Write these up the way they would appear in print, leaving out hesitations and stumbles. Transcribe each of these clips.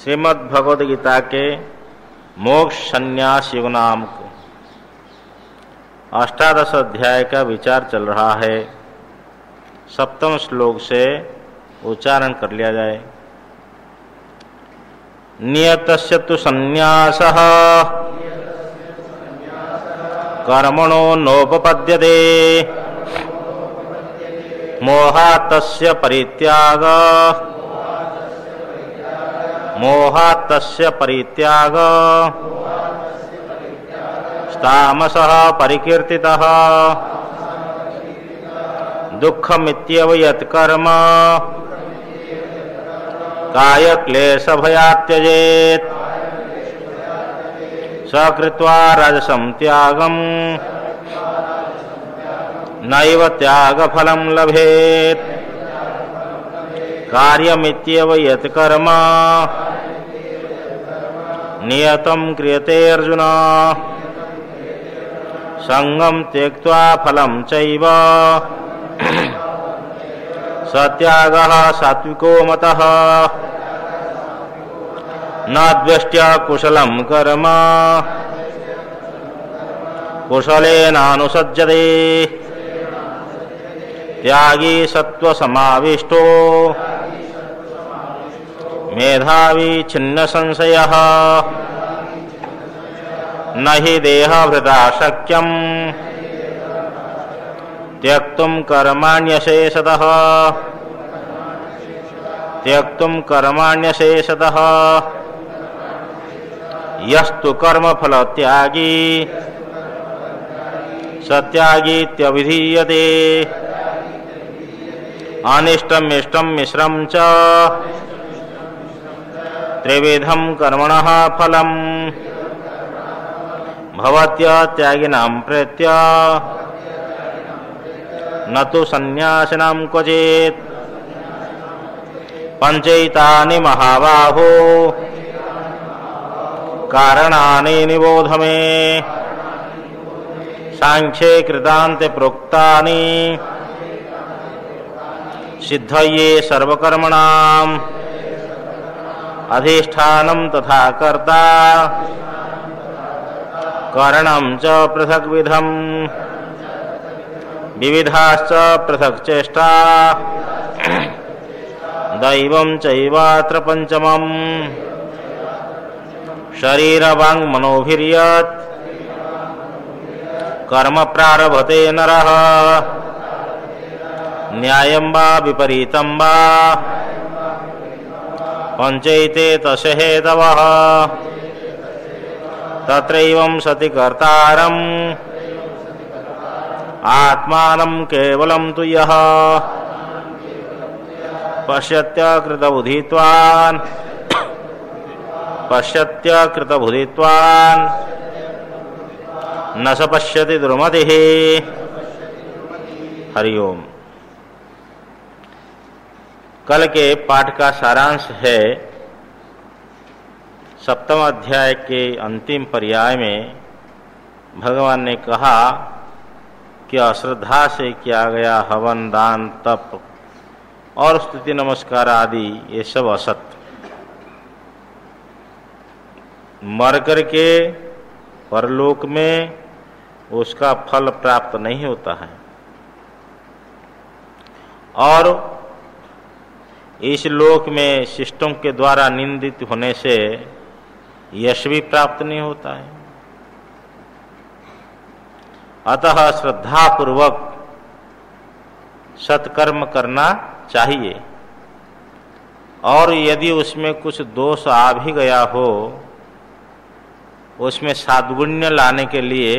श्रीमद् भगवद गीता के मोक्ष संन्यास युग नाम अष्टादश अध्याय का विचार चल रहा है। सप्तम श्लोक से उच्चारण कर लिया जाए। नियतस्य तु संन्यासः कर्मणो नोपपद्यते मोहात्तस्य परित्याग तामसः परिकीर्तितः दुःखमित्येव यत्कर्म कायक्लेशभयात् त्यजेत् स कृत्वा राजसं त्यागं नैव त्यागफलं लभेत् कार्यमित्येव यत्कर्म नियतं क्रियते अर्जुन संगं त्यक्त्वा फलं चैव सत्यागः सात्विको मतः न द्वेष्ट्या कुशलं कर्म कुशलेनानुसज्जते त्यागी सत्त्वसमाविष्टो मेधावी छिन्न संशयः न हि देहभृता शक्यं त्यक्तुं कर्माण्यशेषतः यस्तु कर्मफलत्यागी सत्यागीत्यभिधीयते अनिष्टमिष्टं मिश्रं च त्रिविधं कर्मणः फलम् भवत्यत्यागिनां प्रेत्य न तु सन्न्यासिनां क्वचित् पञ्चैतानि महाबाहो कारणानि निबोध मे सांख्ये कृतान्ते प्रोक्तानि सिद्धये सर्वकर्मणाम् अधिष्ठानं तथा कर्ता कारणं च पृथग्विधम् विविधाश्च पृथक् चेष्टा दैवं चैवात्र पंचमम् शरीरवाङ्मनोभिर्यत् कर्म प्रारभते नरः न्यायं वा विपरीतं वा पञ्चैते तस्य हेतवः तत्रैवं सति कर्तारम् आत्मानं केवलं तु यः पश्यत्यकृतबुद्धित्वान् न स पश्यति दुर्मतिः। हरिओम। कल के पाठ का सारांश है सप्तम अध्याय के अंतिम पर्याय में भगवान ने कहा कि अश्रद्धा से किया गया हवन दान तप और स्तुति नमस्कार आदि ये सब असत, मर करके परलोक में उसका फल प्राप्त नहीं होता है और इस लोक में शिष्टों के द्वारा निंदित होने से यश भी प्राप्त नहीं होता है। अतः श्रद्धा पूर्वक सत्कर्म करना चाहिए और यदि उसमें कुछ दोष आ भी गया हो उसमें साद्गुण्य लाने के लिए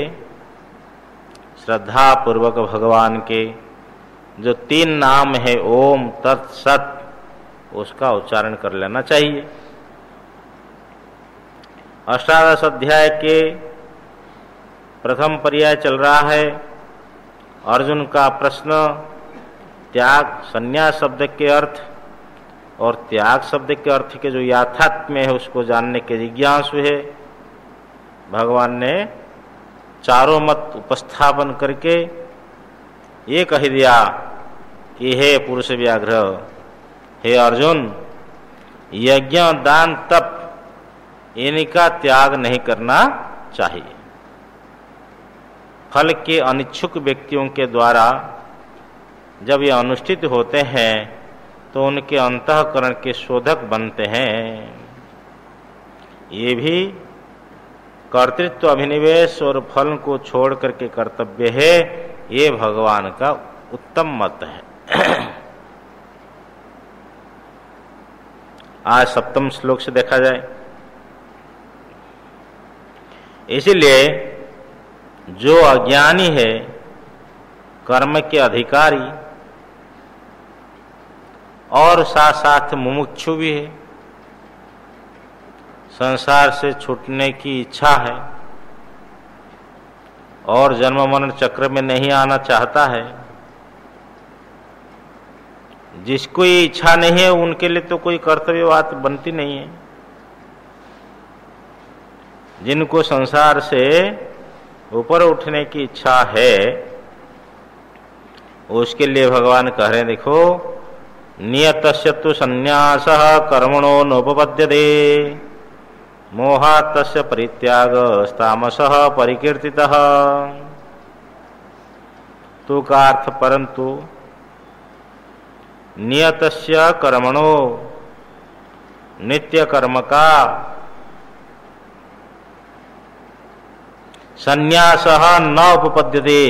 श्रद्धा पूर्वक भगवान के जो 3 नाम है ओम तत्सत उसका उच्चारण कर लेना चाहिए। अष्टादश अध्याय के प्रथम पर्याय चल रहा है। अर्जुन का प्रश्न त्याग संन्यास शब्द के अर्थ और त्याग शब्द के अर्थ के जो याथात्म्य है उसको जानने के जिज्ञासु है। भगवान ने चारों मत उपस्थापन करके ये कह दिया कि हे पुरुष व्याघ्र, हे अर्जुन, यज्ञ दान तप इनका त्याग नहीं करना चाहिए। फल के अनिच्छुक व्यक्तियों के द्वारा जब ये अनुष्ठित होते हैं तो उनके अंतःकरण के शोधक बनते हैं। ये भी कर्तृत्व अभिनिवेश और फल को छोड़ करके कर्तव्य है, ये भगवान का उत्तम मत है। आज सप्तम श्लोक से देखा जाए। इसीलिए जो अज्ञानी है, कर्म के अधिकारी और साथ साथ मुमुक्षु भी है, संसार से छूटने की इच्छा है और जन्म मरण चक्र में नहीं आना चाहता है, जिसको ये इच्छा नहीं है उनके लिए तो कोई कर्तव्य बात बनती नहीं है। जिनको संसार से ऊपर उठने की इच्छा है उसके लिए भगवान कह रहे हैं, देखो नियतस्य तु संन्यासः कर्मणो नोपपद्यते मोहात् तस्य परित्याग तामसः परिकीर्तितः। तो का अर्थ परंतु नियतस्य कर्मणो, नित्य कर्म का संन्यासः न उपपद्यते,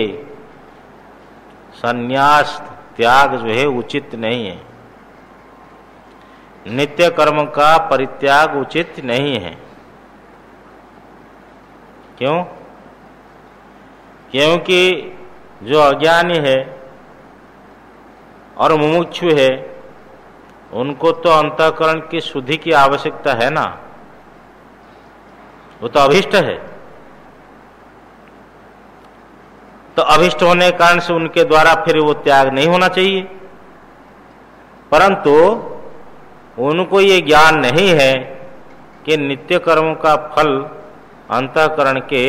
संन्यास त्याग जो है उचित नहीं है, नित्य कर्म का परित्याग उचित नहीं है। क्यों? क्योंकि जो अज्ञानी है और मुमुक्षु है उनको तो अंतःकरण की शुद्धि की आवश्यकता है ना, वो तो अभिष्ट है। तो अभिष्ट होने के कारण से उनके द्वारा फिर वो त्याग नहीं होना चाहिए, परंतु उनको ये ज्ञान नहीं है कि नित्य कर्मों का फल अंतःकरण के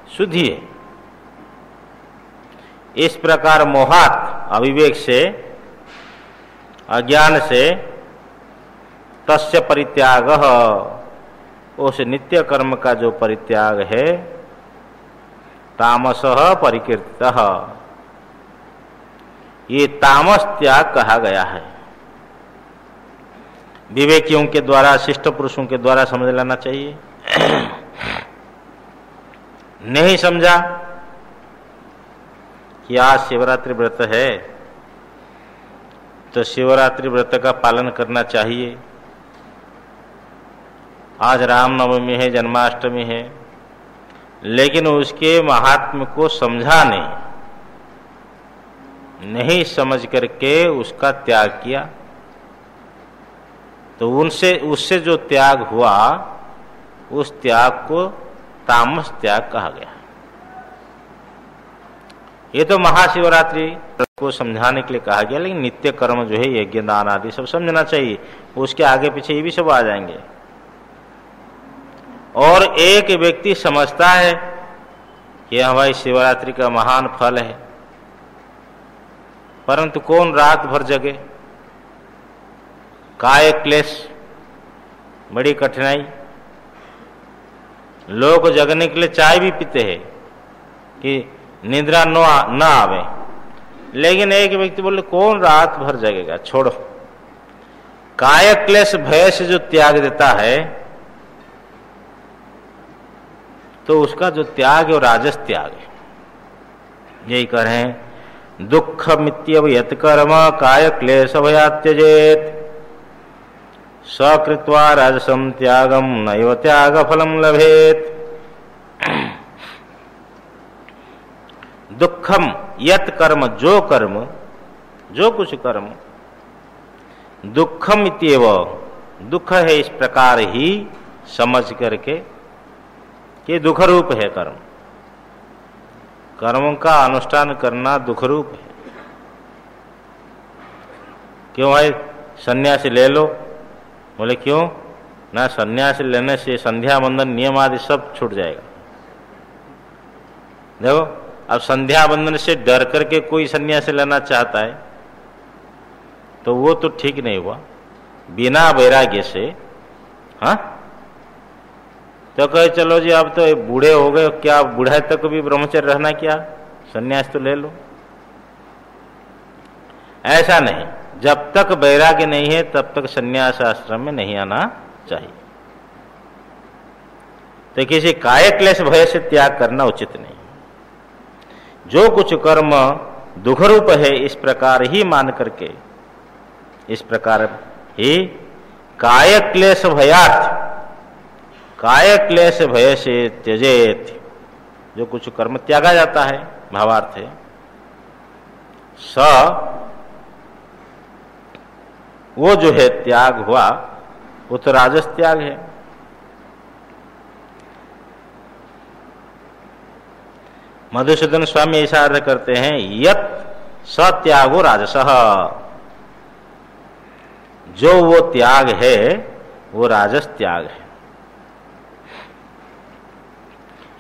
शुद्धि है। इस प्रकार मोहात अविवेक से, अज्ञान से तस्य परित्यागः, उस नित्य कर्म का जो परित्याग है तामसः परिकीर्तितः, ये तामस त्याग कहा गया है। विवेकियों के द्वारा, शिष्ट पुरुषों के द्वारा समझ लेना चाहिए। नहीं समझा कि आज शिवरात्रि व्रत है तो शिवरात्रि व्रत का पालन करना चाहिए। आज रामनवमी है, जन्माष्टमी है, लेकिन उसके महात्म्य को समझा नहीं समझ करके उसका त्याग किया, तो उससे जो त्याग हुआ उस त्याग को तामस त्याग कहा गया। ये तो महाशिवरात्रि को समझाने के लिए कहा गया, लेकिन नित्य कर्म जो है यज्ञ दान आदि सब समझना चाहिए। उसके आगे पीछे ये भी सब आ जाएंगे। और एक व्यक्ति समझता है कि हमारी शिवरात्रि का महान फल है, परंतु कौन रात भर जगे, काय क्लेश, बड़ी कठिनाई। लोग जगने के लिए चाय भी पीते हैं कि निद्रा न आवे, लेकिन एक व्यक्ति बोले कौन रात भर जगेगा, छोड़ो। काय क्लेश भय से जो त्याग देता है तो उसका जो त्याग है वो राजस त्याग है। यही कह रहे हैं, दुख मित्यव यत कर्म काय क्लेश भया त्यजेत सकृत्वा राजसम त्यागम नैव त्याग फलम लभेत। दुखम यत कर्म, जो कर्म, जो कुछ कर्म, दुखम इत्येव, दुख है इस प्रकार ही समझ करके कि दुख रूप है कर्म। कर्म का अनुष्ठान करना दुख रूप है। क्यों भाई सन्यासी ले लो? बोले क्यों ना, सन्यासी लेने से संध्या बंधन नियम आदि सब छूट जाएगा। देखो अब संध्या बंधन से डर करके कोई सन्यासी लेना चाहता है तो वो तो ठीक नहीं हुआ। बिना वैराग्य से, हाँ, तो कहे चलो जी अब तो बूढ़े हो गए, क्या बूढ़े तक भी ब्रह्मचर्य रहना, क्या सन्यास तो ले लो। ऐसा नहीं, जब तक वैराग्य नहीं है तब तक सन्यास आश्रम में नहीं आना चाहिए। तो किसी काय क्लेश भय से त्याग करना उचित नहीं। जो कुछ कर्म दुख रूप है इस प्रकार ही मान करके, इस प्रकार ही काय क्लेश भयार्थ, काय क्लेश भय से त्यजेत, जो कुछ कर्म त्यागा जाता है, भावार्थ है स, वो जो है त्याग हुआ वो तो राजस त्याग है। मधुसूदन स्वामी ऐसा अर्थ करते हैं, यत सत्यागो राजसः, जो वो त्याग है वो राजस त्याग है।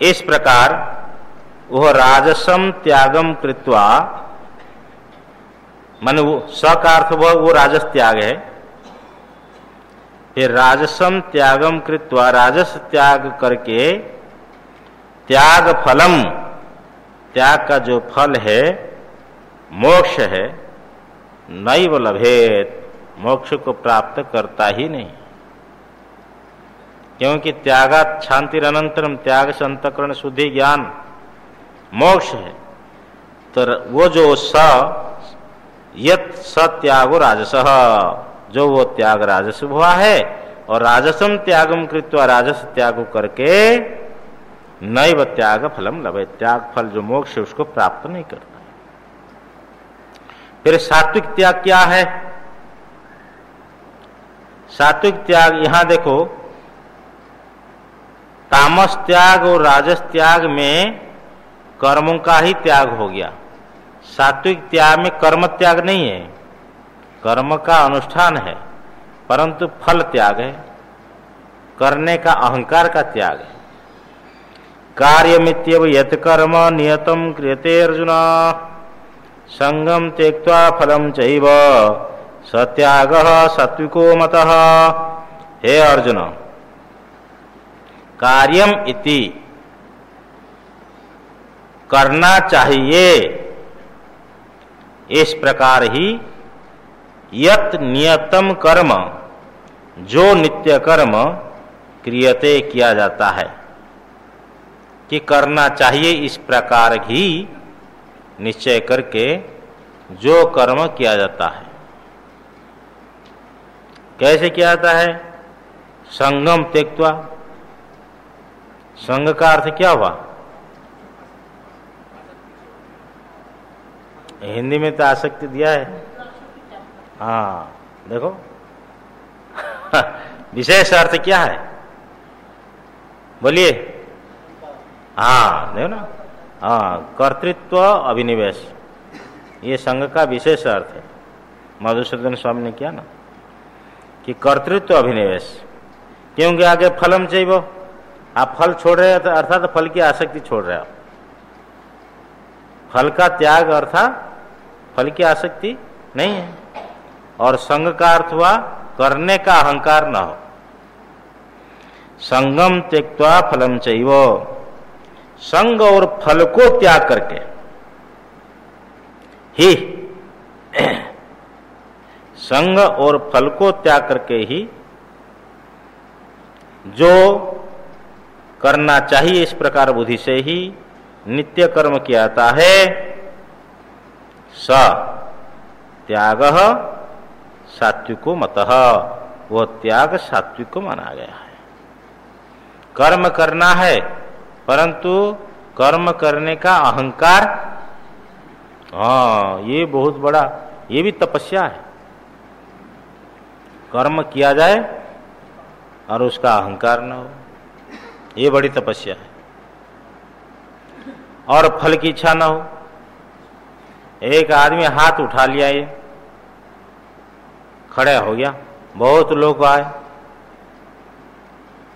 इस प्रकार वह राजसम त्यागम कृत्वा, मन वो स का अर्थ वो राजस त्याग है। फिर राजसम त्यागम कृत्वा, राजस त्याग करके त्याग फलम, त्याग का जो फल है मोक्ष है, नैव लभेत, मोक्ष को प्राप्त करता ही नहीं, क्योंकि त्यागात शांतिरनंतरम, त्याग से अंतःकरण शुद्धि ज्ञान मोक्ष है। तो वो जो यत सत्यागो राजसः, जो वो त्याग राजस हुआ है, और राजसम त्यागम कृत्वा, राजस त्याग करके नैव त्याग फलम लभे, त्याग फल जो मोक्ष है उसको प्राप्त नहीं करता। फिर सात्विक त्याग क्या है? सात्विक त्याग यहां देखो, तामस त्याग और राजस त्याग में कर्मों का ही त्याग हो गया। सात्विक त्याग में कर्म त्याग नहीं है, कर्म का अनुष्ठान है, परंतु फल त्याग है, करने का अहंकार का त्याग है। कार्यमित्यव यत् कर्म नियतम क्रियते अर्जुन, संगम त्यक्त्वा फलम चैव सत्यागः सात्विको मतः। हे अर्जुन, कार्यम इति करना चाहिए, इस प्रकार ही यत नियतम कर्म, जो नित्य कर्म क्रियते किया जाता है, कि करना चाहिए, इस प्रकार ही निश्चय करके जो कर्म किया जाता है। कैसे किया जाता है? संगम त्यक्त्वा, संग का अर्थ क्या हुआ? हिंदी में तो आसक्ति दिया है, हाँ देखो विशेष अर्थ क्या है बोलिए? हाँ देखो ना, हाँ कर्तृत्व अभिनिवेश, ये संघ का विशेष अर्थ है। मधुसूदन स्वामी ने किया ना कि कर्तृत्व अभिनिवेश, क्योंकि आगे फलम चाहिए, आप फल छोड़ रहे हैं अर्थात फल की आसक्ति छोड़ रहे हो। फल का त्याग अर्थात फल की आसक्ति नहीं है, और संग का अर्थ हुआ करने का अहंकार न हो। संगम त्यक्त्वा फलम चैव, संग और फल को त्याग करके ही संग और फल को त्याग करके ही जो करना चाहिए, इस प्रकार बुद्धि से ही नित्य कर्म किया जाता है, स त्यागः सात्विको मतः, वह त्याग सात्विक को माना गया है। कर्म करना है, परंतु कर्म करने का अहंकार, हाँ ये बहुत बड़ा, ये भी तपस्या है। कर्म किया जाए और उसका अहंकार न हो, ये बड़ी तपस्या है। और फल की इच्छा न हो। एक आदमी हाथ उठा लिया, ये खड़ा हो गया, बहुत लोग आए,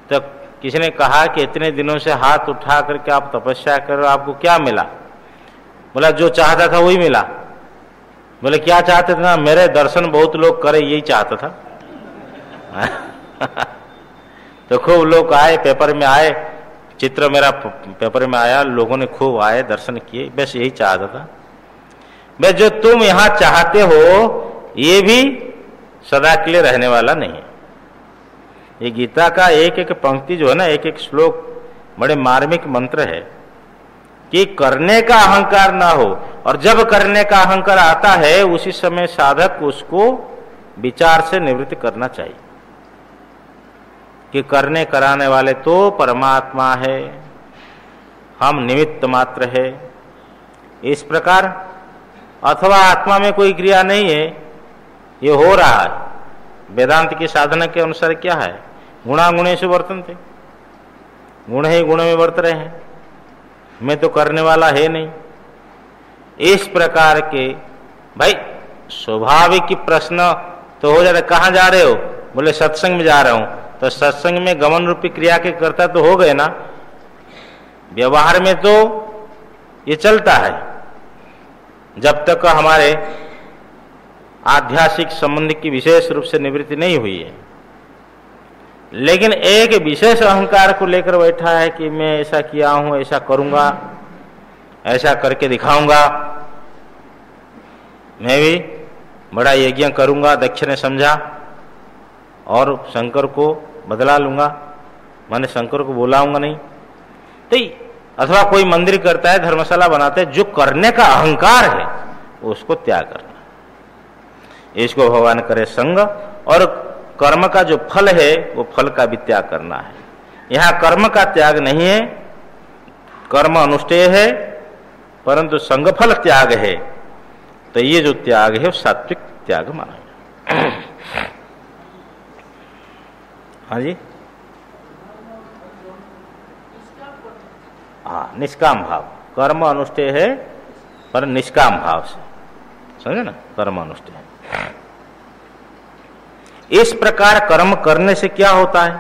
तो किसी ने कहा कि इतने दिनों से हाथ उठा करके आप तपस्या कर रहे हो, आपको क्या मिला? बोला जो चाहता था वही मिला। बोले क्या चाहते थे? ना मेरे दर्शन बहुत लोग करे, यही चाहता था। तो खूब लोग आए, पेपर में आए, चित्र मेरा पेपर में आया, लोगों ने खूब आए, दर्शन किए। बस यही चाहता था। बस जो तुम यहां चाहते हो ये भी सदा के लिए रहने वाला नहीं है। ये गीता का एक एक पंक्ति जो है ना, एक एक श्लोक बड़े मार्मिक मंत्र है कि करने का अहंकार ना हो, और जब करने का अहंकार आता है उसी समय साधक उसको विचार से निवृत्त करना चाहिए कि करने कराने वाले तो परमात्मा है, हम निमित्त मात्र है। इस प्रकार अथवा आत्मा में कोई क्रिया नहीं है, ये हो रहा है। वेदांत की साधना के अनुसार क्या है? गुणागुणे से वर्तनते, गुण ही गुण में वर्त रहे हैं, मैं तो करने वाला है नहीं। इस प्रकार के भाई स्वाभाविक प्रश्न तो हो जाता, कहाँ जा रहे हो? बोले सत्संग में जा रहा हूं। तो सत्संग में गमन रूपी क्रिया के कर्ता तो हो गए ना। व्यवहार में तो ये चलता है जब तक हमारे आध्यात्मिक संबंध की विशेष रूप से निवृत्ति नहीं हुई है। लेकिन एक विशेष अहंकार को लेकर बैठा है कि मैं ऐसा किया हूं, ऐसा करूंगा, ऐसा करके दिखाऊंगा, मैं भी बड़ा यज्ञ करूंगा, दक्षिण समझा, और शंकर को बदला लूंगा, माने शंकर को बुलाऊंगा नहीं। तो अथवा कोई मंदिर करता है, धर्मशाला बनाते हैं, जो करने का अहंकार है उसको त्याग करना। इसको भगवान करे संग, और कर्म का जो फल है वो फल का भी त्याग करना है। यहां कर्म का त्याग नहीं है, कर्म अनुष्ठेय है, परंतु संग फल त्याग है। तो ये जो त्याग है वो सात्विक त्याग माना गया। हाँ जी, हाँ, निष्काम भाव। कर्म अनुष्ठेय है पर निष्काम भाव से, समझे ना, कर्म अनुष्ठेय। इस प्रकार कर्म करने से क्या होता है?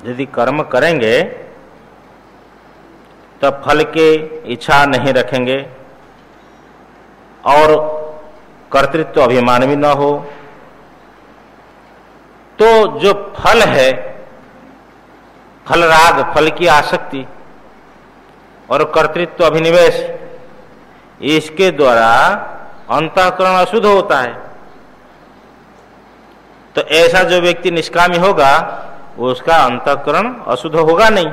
यदि कर्म करेंगे तब फल के इच्छा नहीं रखेंगे और कर्तृत्व अभिमान भी न हो, तो जो फल है, फल राग, फल की आसक्ति और कर्तृत्व अभिनिवेश, इसके द्वारा अंतःकरण अशुद्ध होता है। तो ऐसा जो व्यक्ति निष्कामी होगा उसका अंतःकरण अशुद्ध होगा नहीं।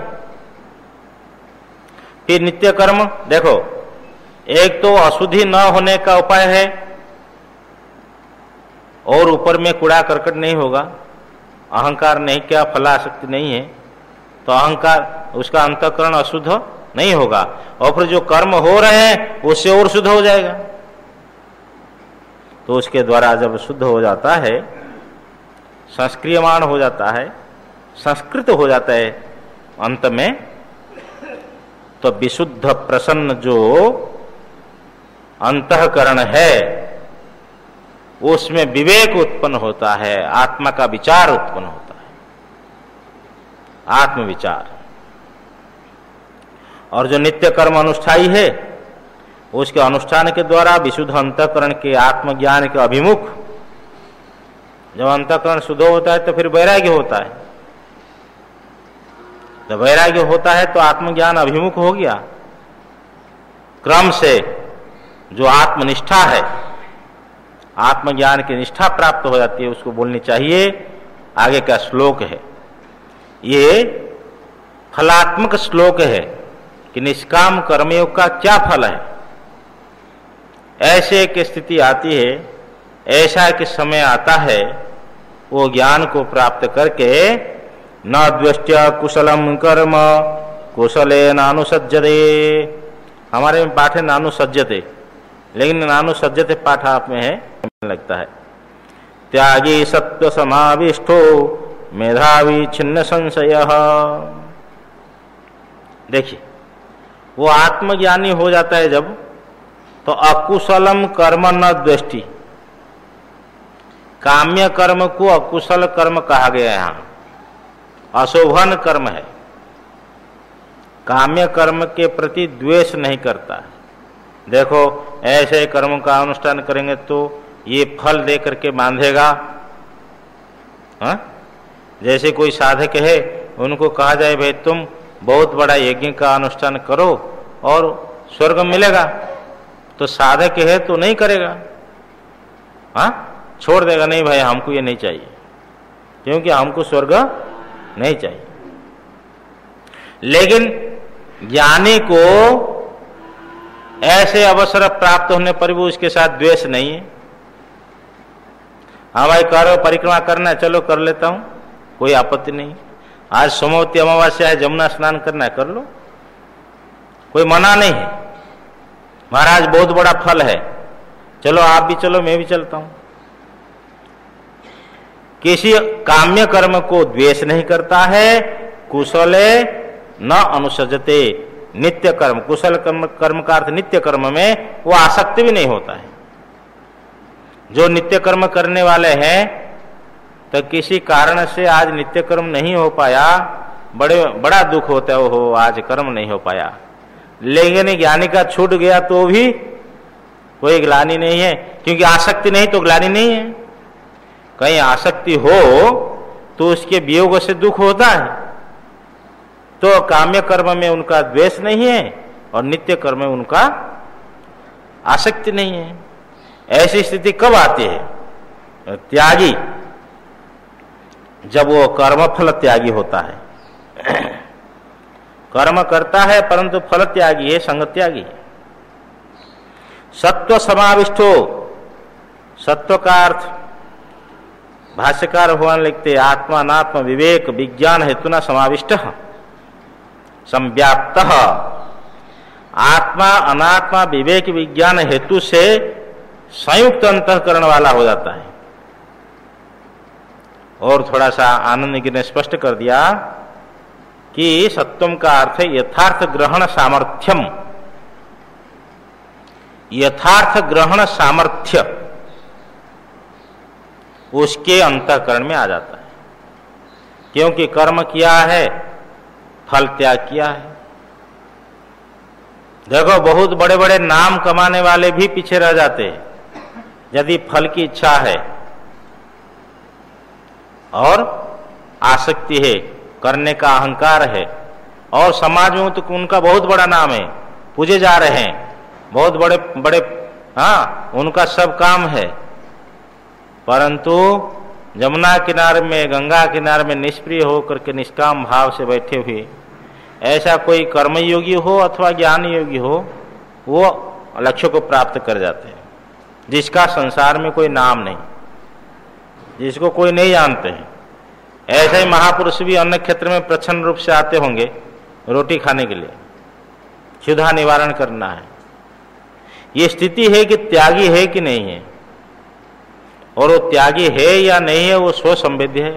फिर नित्य कर्म देखो, एक तो अशुद्धि न होने का उपाय है, और ऊपर में कूड़ा करकट नहीं होगा, अहंकार नहीं, क्या फलाशक्ति नहीं है, तो अहंकार, उसका अंतःकरण अशुद्ध नहीं होगा। और फिर जो कर्म हो रहे हैं उससे और शुद्ध हो जाएगा। तो उसके द्वारा जब शुद्ध हो जाता है, संस्क्रियमाण हो जाता है, संस्कृत हो जाता है अंत में, तो विशुद्ध प्रसन्न जो अंतःकरण है उसमें विवेक उत्पन्न होता है, आत्मा का विचार उत्पन्न होता है, आत्मविचार। और जो नित्य कर्म अनुष्ठाई है उसके अनुष्ठान के द्वारा विशुद्ध अंतःकरण के आत्मज्ञान के अभिमुख, जब अंतःकरण शुद्ध होता है तो फिर वैराग्य होता है। जब वैराग्य होता है तो आत्मज्ञान अभिमुख हो गया। क्रम से जो आत्मनिष्ठा है, आत्मज्ञान की निष्ठा प्राप्त हो जाती है, उसको बोलनी चाहिए। आगे का श्लोक है, ये फलात्मक श्लोक है कि निष्काम कर्मयोग का क्या फल है। ऐसे एक स्थिति आती है, ऐसा एक समय आता है, वो ज्ञान को प्राप्त करके न द्वेष्ट्या कुशलम कर्म कुशले नानुसज्जते, हमारे में पाठ है नानुसज्जते, लेकिन नानुसज्जते पाठ आप में है लगता है। त्यागी सत्व समाविष्टो मेधावी छिन्न संशय। देखिए, वो आत्मज्ञानी हो जाता है जब, तो अकुशलम कर्म न द्वेष्टि, काम्य कर्म को अकुशल कर्म कहा गया है। यहाँ अशोभन कर्म है, काम्य कर्म के प्रति द्वेष नहीं करता। देखो, ऐसे कर्म का अनुष्ठान करेंगे तो ये फल दे करके बांधेगा, हाँ? जैसे कोई साधक है, उनको कहा जाए भाई तुम बहुत बड़ा यज्ञ का अनुष्ठान करो और स्वर्ग मिलेगा, तो साधक है तो नहीं करेगा, हाँ, छोड़ देगा, नहीं भाई हमको ये नहीं चाहिए, क्योंकि हमको स्वर्ग नहीं चाहिए। लेकिन ज्ञानी को ऐसे अवसर प्राप्त होने पर भी उसके साथ द्वेष नहीं है। हाँ भाई करो, परिक्रमा करना है, चलो कर लेता हूं, कोई आपत्ति नहीं। आज सोमवती अमावस्या है, जमुना स्नान करना है, कर लो, कोई मना नहीं है। महाराज बहुत बड़ा फल है, चलो आप भी चलो, मैं भी चलता हूं। किसी काम्य कर्म को द्वेष नहीं करता है। कुशले न अनुसजते, नित्य कर्म, कुशल कर्म का अर्थ नित्य कर्म में वो आसक्ति भी नहीं होता है। जो नित्य कर्म करने वाले हैं तो किसी कारण से आज नित्य कर्म नहीं हो पाया, बड़ा दुख होता है, हो आज कर्म नहीं हो पाया। लेकिन ज्ञानी का छूट गया तो भी कोई ग्लानि नहीं है, क्योंकि आसक्ति नहीं तो ग्लानि नहीं है। कहीं आसक्ति हो तो उसके वियोग से दुख होता है। तो काम्य कर्म में उनका द्वेष नहीं है और नित्य कर्म में उनका आसक्ति नहीं है। ऐसी स्थिति कब आती है? त्यागी, जब वो कर्मफल त्यागी होता है। कर्म करता है परंतु फल त्यागी है, संग त्यागी है। सत्व समाविष्टो, सत्व का अर्थ भाष्यकार भगवान लिखते आत्मा अनात्म विवेक विज्ञान हेतुना समाविष्ट संव्याप्त। आत्मा अनात्मा विवेक विज्ञान हेतु से संयुक्त अंतःकरण वाला हो जाता है। और थोड़ा सा आनंद गिरी ने स्पष्ट कर दिया कि सत्वम का अर्थ है यथार्थ ग्रहण सामर्थ्यम, यथार्थ ग्रहण सामर्थ्य उसके अंतःकरण में आ जाता है। क्योंकि कर्म किया है, फल त्याग किया है। देखो बहुत बड़े बड़े नाम कमाने वाले भी पीछे रह जाते हैं यदि फल की इच्छा है और आसक्ति है, करने का अहंकार है, और समाज में तो उनका बहुत बड़ा नाम है, पूजे जा रहे हैं, बहुत बड़े बड़े, हाँ, उनका सब काम है। परंतु जमुना किनारे में, गंगा किनारे में निष्प्रिय होकर के निष्काम भाव से बैठे हुए ऐसा कोई कर्मयोगी हो अथवा ज्ञान योगी हो, वो लक्ष्य को प्राप्त कर जाते हैं। जिसका संसार में कोई नाम नहीं, जिसको कोई नहीं जानते हैं, ऐसे ही महापुरुष भी अन्न क्षेत्र में प्रच्छन्न रूप से आते होंगे रोटी खाने के लिए, क्षुधा निवारण करना है। ये स्थिति है कि त्यागी है कि नहीं है, और वो त्यागी है या नहीं है वो स्व संवेद्य है।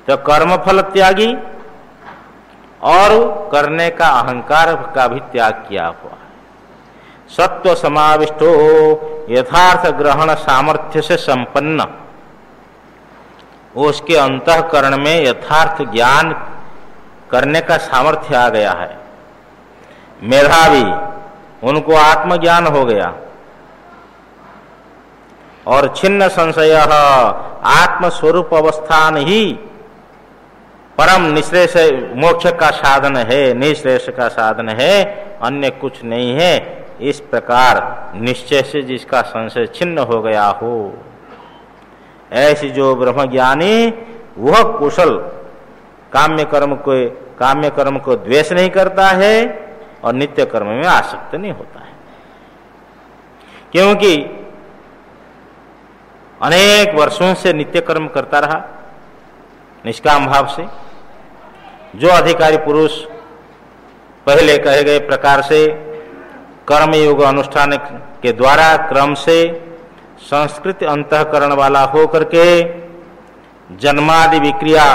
तो कर्मफल त्यागी और करने का अहंकार का भी त्याग किया हुआ है। सत्व समाविष्टो यथार्थ ग्रहण सामर्थ्य से संपन्न, उसके अंतःकरण में यथार्थ ज्ञान करने का सामर्थ्य आ गया है। मेधावी, उनको आत्मज्ञान हो गया। और छिन्न संशय, आत्मस्वरूप अवस्थान ही परम निश्रेष मोक्ष का साधन है, निश्रेष का साधन है, अन्य कुछ नहीं है। इस प्रकार निश्चय से जिसका संशय छिन्न हो गया हो, ऐसी जो ब्रह्मज्ञानी, वह कुशल काम्य कर्म को द्वेष नहीं करता है और नित्य कर्म में आसक्त नहीं होता है। क्योंकि अनेक वर्षों से नित्य कर्म करता रहा निष्काम भाव से। जो अधिकारी पुरुष पहले कहे गए प्रकार से कर्मयोग अनुष्ठान के द्वारा क्रम से संस्कृत अंतःकरण वाला हो करके जन्मादि विक्रिया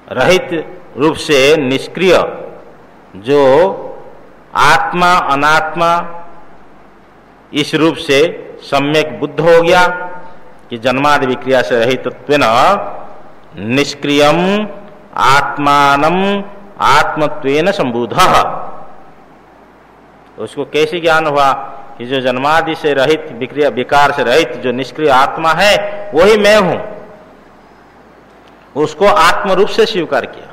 रहित रूप से निष्क्रिय, जो आत्मा अनात्मा इस रूप से सम्यक बुद्ध हो गया कि जन्मादि विक्रिया से रहितत्वेन निष्क्रियम आत्मानम आत्मत्वेन संबुधः। उसको कैसे ज्ञान हुआ कि जो जन्मादि से रहित, विक्रिया विकार से रहित जो निष्क्रिय आत्मा है वही मैं हूं। उसको आत्म रूप से स्वीकार किया,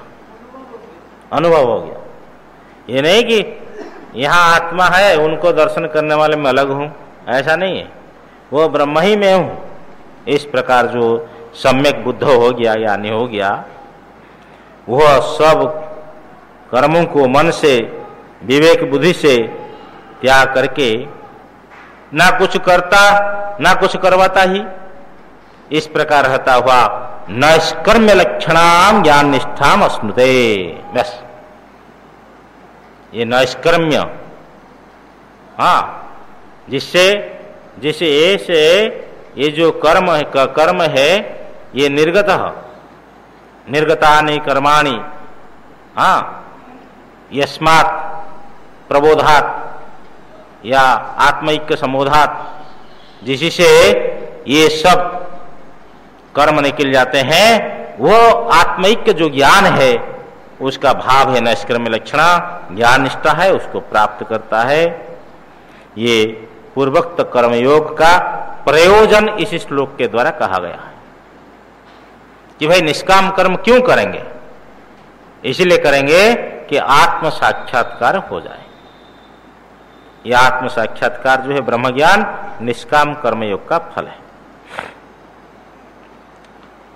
अनुभव हो गया। ये नहीं कि यहाँ आत्मा है, उनको दर्शन करने वाले मैं अलग हूं, ऐसा नहीं है, वो ब्रह्म ही मैं हूं। इस प्रकार जो सम्यक बुद्ध हो गया, ज्ञानी हो गया, वह सब कर्मों को मन से, विवेक बुद्धि से त्याग करके ना कुछ करता ना कुछ करवाता ही, इस प्रकार रहता हुआ नैष्कर्म्य लक्षणाम ज्ञान निष्ठाम अस्नुते। बस ये नैष्कर्म्य, हाँ, जिससे ऐसे ये जो कर्म है ये निर्गतानि कर्माणि, हाँ, यस्मात् प्रबोधात् या आत्मैक्य समोधात्, जिससे ये सब कर्म निकल जाते हैं, वो आत्मैक्य जो ज्ञान है उसका भाव है नैष्कर्म्य लक्षणा, ज्ञान निष्ठा है, उसको प्राप्त करता है। ये पूर्वोक्त कर्मयोग का प्रयोजन इस श्लोक के द्वारा कहा गया है कि भाई निष्काम कर्म क्यों करेंगे, इसलिए करेंगे कि आत्म साक्षात्कार हो जाए। यह आत्म साक्षात्कार जो है ब्रह्म ज्ञान निष्काम कर्मयोग का फल है।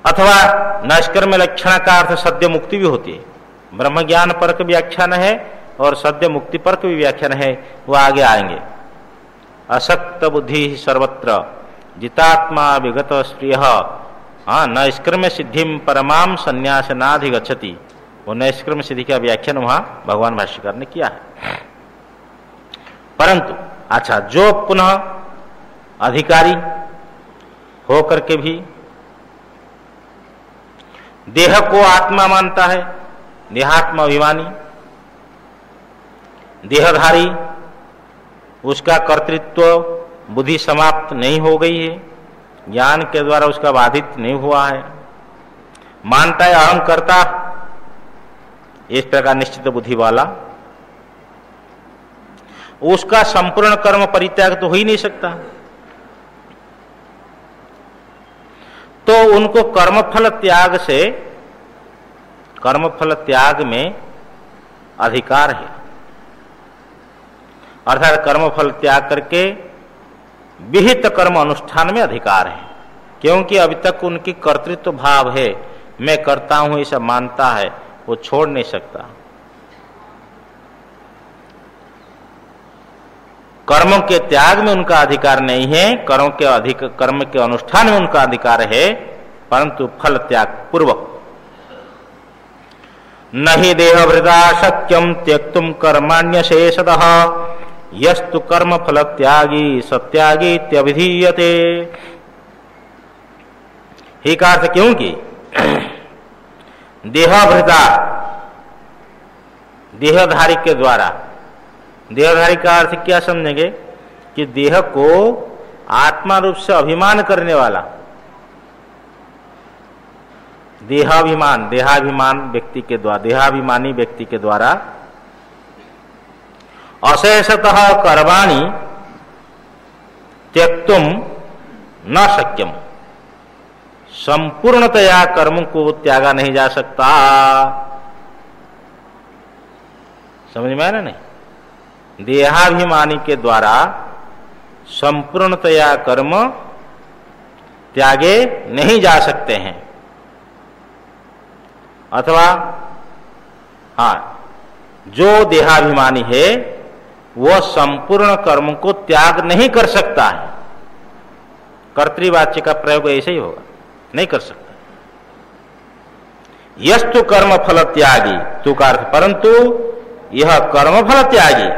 अथवा नैष्कर्म्य लक्षण का अर्थ सद्य मुक्ति भी होती है। ब्रह्म ज्ञान परक व्याख्यान है और सद्य मुक्ति परक भी व्याख्यान है, वो आगे आएंगे। असक्त बुद्धि सर्वत्र जितात्मा विगत स्त्रिय नैष्कर्म्य सिद्धिम परमाम संन्यासनाधिगच्छति। वो नैष्कर्म्य सिद्धि का व्याख्यान वहां भगवान भाष्यकार ने किया है। परंतु अच्छा, जो पुनः अधिकारी होकर के भी देह को आत्मा मानता है, देहात्म अभिमानी, देहधारी, उसका कर्तृत्व बुद्धि समाप्त नहीं हो गई है, ज्ञान के द्वारा उसका बाधित नहीं हुआ है, मानता है अहम कर्ता, इस प्रकार निश्चित बुद्धि वाला, उसका संपूर्ण कर्म परित्याग तो हो ही नहीं सकता। तो उनको कर्मफल त्याग में अधिकार है, अर्थात कर्मफल त्याग करके विहित कर्म अनुष्ठान में अधिकार है। क्योंकि अभी तक उनकी कर्तृत्व भाव है, मैं करता हूं ऐसा मानता है, वो छोड़ नहीं सकता। कर्मों के त्याग में उनका अधिकार नहीं है, कर्म के अनुष्ठान में उनका अधिकार है, परंतु फल त्याग पूर्वक। नहि देहभृता शक्यम त्यक्तुम कर्माण्यशेषतः यस्तु कर्म फल त्यागी सत्यागी इत्यभिधीयते। ही का अर्थ क्योंकि देहभृता, देहधारी के द्वारा, देहधारी का अर्थ क्या समझेंगे कि देह को आत्मा रूप से अभिमान करने वाला, देहाभिमान व्यक्ति के द्वारा, देहाभिमानी व्यक्ति के द्वारा अशेषतः कर्माणि त्यक्तुम न शक्यम, संपूर्णतया कर्म को त्यागा नहीं जा सकता। समझ में आया ना? नहीं, देहाभिमानी के द्वारा संपूर्णतया कर्म त्यागे नहीं जा सकते हैं। अथवा हाँ, जो देहाभिमानी है वह संपूर्ण कर्म को त्याग नहीं कर सकता है। कर्तृवाच्य का प्रयोग ऐसे ही होगा, नहीं कर सकता। यस्तु कर्म फल त्यागी, तु का अर्थ परंतु यह कर्म फल त्यागी,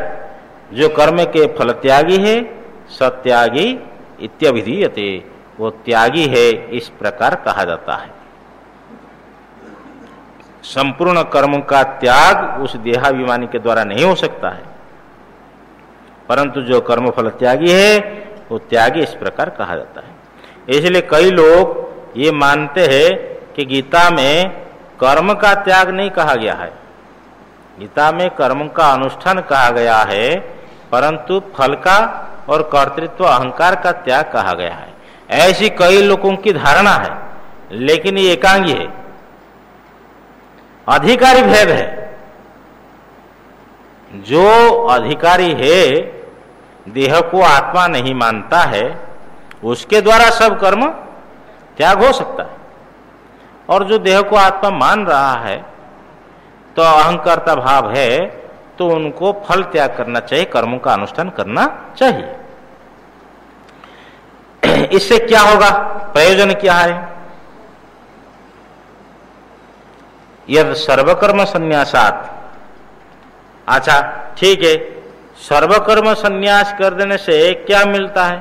जो कर्म के फल त्यागी है, सत्यागी इत्यभिधीयते, वो त्यागी है, इस प्रकार कहा जाता है। संपूर्ण कर्म का त्याग उस देहाभिमानी के द्वारा नहीं हो सकता है, परंतु जो कर्म फल त्यागी है वो त्यागी इस प्रकार कहा जाता है। इसलिए कई लोग ये मानते हैं कि गीता में कर्म का त्याग नहीं कहा गया है, गीता में कर्म का अनुष्ठान कहा गया है, परंतु फल का और कर्तृत्व अहंकार का त्याग कहा गया है। ऐसी कई लोगों की धारणा है, लेकिन ये एकांगी है। अधिकारी भेद है। जो अधिकारी है, देह को आत्मा नहीं मानता है, उसके द्वारा सब कर्म त्याग हो सकता है। और जो देह को आत्मा मान रहा है, तो अहंकारता भाव है, तो उनको फल त्याग करना चाहिए, कर्मों का अनुष्ठान करना चाहिए। इससे क्या होगा, प्रयोजन क्या है? यद सर्वकर्म संन्यासात। अच्छा ठीक है, सर्वकर्म संन्यास कर देने से क्या मिलता है?